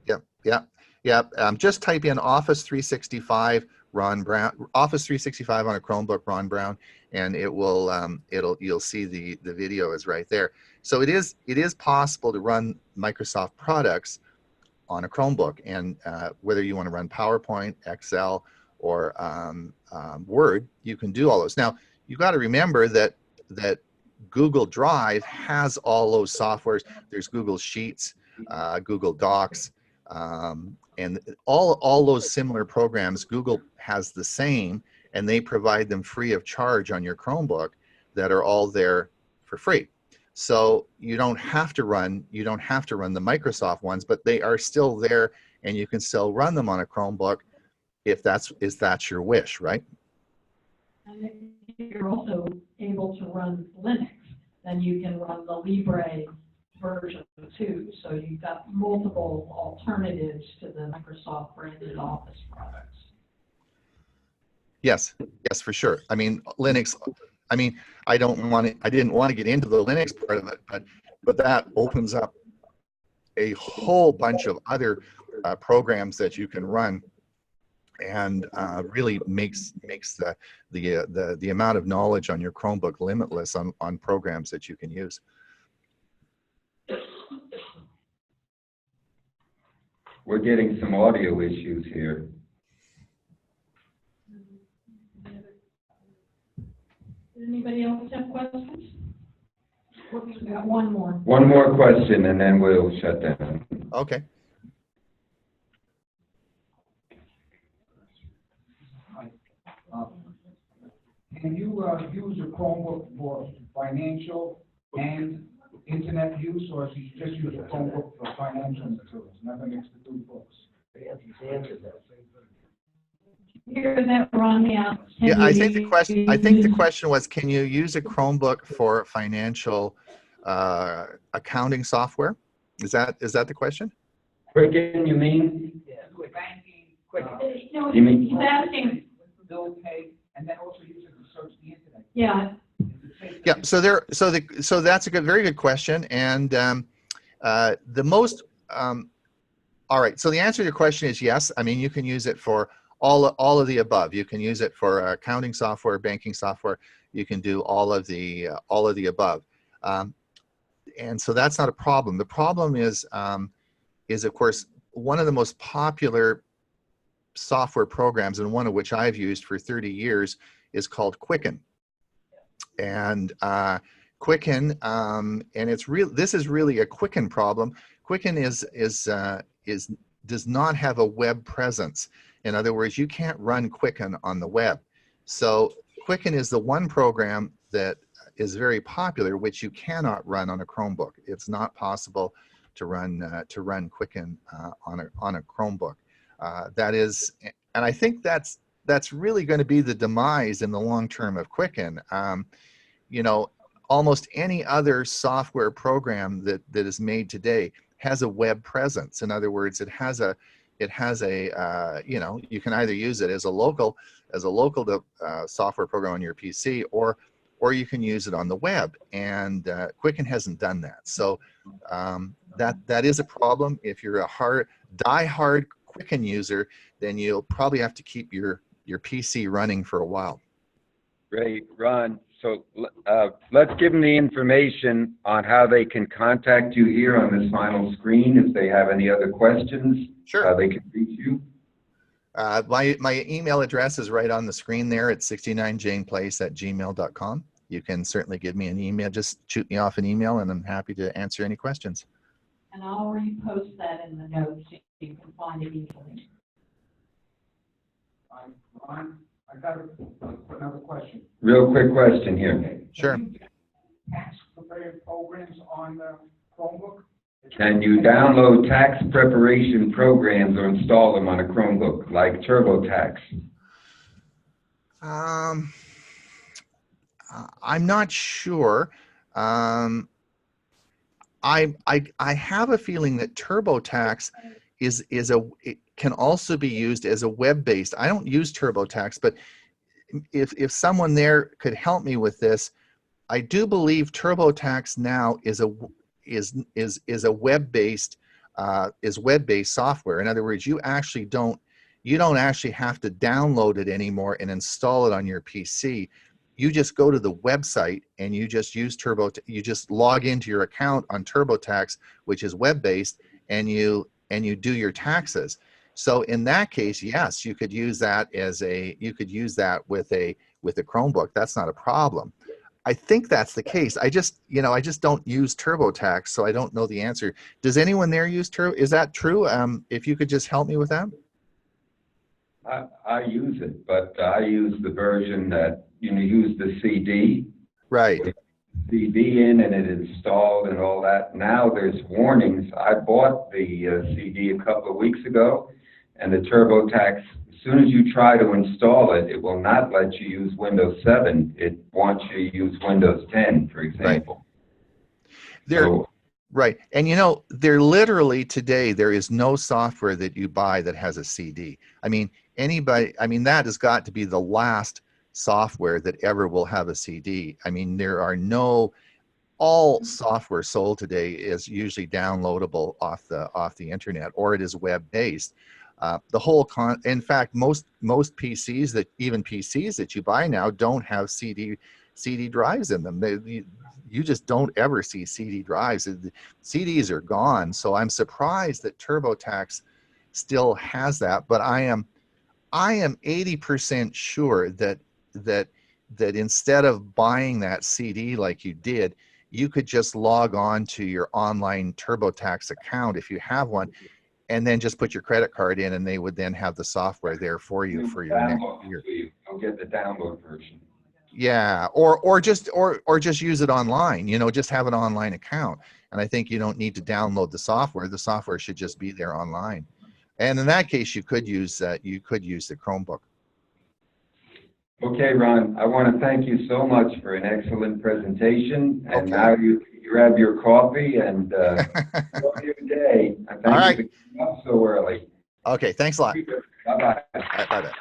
Yep. Just type in Office 365 Ron Brown, Office 365 on a Chromebook Ron Brown, and it will you'll see the video is right there. So it is possible to run Microsoft products on a Chromebook, and whether you want to run PowerPoint, Excel, or Word, you can do all those. Now, you've got to remember that Google Drive has all those softwares. There's Google Sheets, Google Docs, and all those similar programs. Google has the same, and they provide them free of charge on your Chromebook that are all there for free. So you don't have to run the Microsoft ones, but they are still there, and you can still run them on a Chromebook if that's your wish, right? And if you're also able to run Linux, then you can run the Libre version too. So you've got multiple alternatives to the Microsoft branded Office products. Yes, for sure. I mean, Linux, I mean, I didn't want to get into the Linux part of it, but that opens up a whole bunch of other programs that you can run, and really makes the amount of knowledge on your Chromebook limitless on programs that you can use. We're getting some audio issues here. Does anybody else have questions? We got one more. One more question and then we'll shut down. Okay. Can you use a Chromebook for financial and internet use, or do you just use a Chromebook for financial materials? Never mix the two books. Hear that, Ron? Yeah. Yeah, I think the question was, can you use a Chromebook for financial accounting software? Is that the question? Quicken, you mean? Yeah. Banking, quick. No, You mean- he's asking. Bill pay, and then also use it to search the internet. Yeah. Yeah. So that's a very good question, and the most. All right. So the answer to your question is yes. I mean, you can use it for all of the above. You can use it for accounting software, banking software. You can do all of the above, and so that's not a problem. The problem is of course one of the most popular software programs, and one of which I've used for 30 years, is called Quicken. And Quicken, and it's real. This is really a Quicken problem. Quicken does not have a web presence. In other words, you can't run Quicken on the web. So Quicken is the one program that is very popular, which you cannot run on a Chromebook. It's not possible to run Quicken on a Chromebook. That is, and I think that's really going to be the demise in the long term of Quicken. You know, almost any other software program that is made today has a web presence. In other words, it has a you know, you can either use it as a local software program on your PC, or you can use it on the web. And Quicken hasn't done that. So that is a problem. If you're a die-hard Quicken user, then you'll probably have to keep your PC running for a while. Great, Ron. So let's give them the information on how they can contact you here on this final screen. If they have any other questions, Sure. how they can reach you. My email address is right on the screen there. It's 69janeplace@gmail.com. You can certainly give me an email. Just shoot me off an email, and I'm happy to answer any questions. And I'll repost that in the notes so you can find it easily. Ron, I got another question. Real quick question here. Okay. Sure. Can you get tax prepared programs on the Chromebook? Can you download tax preparation programs or install them on a Chromebook, like TurboTax? I'm not sure. I have a feeling that TurboTax it can also be used as a web-based. I don't use TurboTax, but if someone there could help me with this, I do believe TurboTax now is a web-based software. In other words, you don't actually have to download it anymore and install it on your PC. You just go to the website and you just use you just log into your account on TurboTax, which is web-based, and you do your taxes. So in that case, yes, you could use that with a Chromebook. That's not a problem. I think that's the case. I just don't use TurboTax, so I don't know the answer. Does anyone there use Turbo? Is that true? If you could just help me with that. I use it, but I use the version that you use the CD. Right. With CD in and it installed and all that. Now there's warnings. I bought the CD a couple of weeks ago, and the TurboTax, as soon as you try to install it, it will not let you use Windows 7. It wants you to use Windows 10, for example. Right. And you know, literally today, there is no software that you buy that has a CD. I mean, that has got to be the last software that ever will have a CD. I mean, all software sold today is usually downloadable off the internet, or it is web-based. In fact, most PCs even PCs that you buy now don't have CD drives in them. You just don't ever see CD drives. CDs are gone. So I'm surprised that TurboTax still has that. But I am 80% sure that instead of buying that CD like you did, you could just log on to your online TurboTax account if you have one, and then just put your credit card in, and they would then have the software there for you for your next year. I'll get the download version. Yeah, or just use it online. You know, just have an online account, and I think you don't need to download the software. The software should just be there online. And in that case, you could use the Chromebook. Okay, Ron, I want to thank you so much for an excellent presentation. And Okay. now you grab your coffee and enjoy your day. And All thank right. you for getting up so early. Okay, thanks a lot. Bye-bye. Bye bye.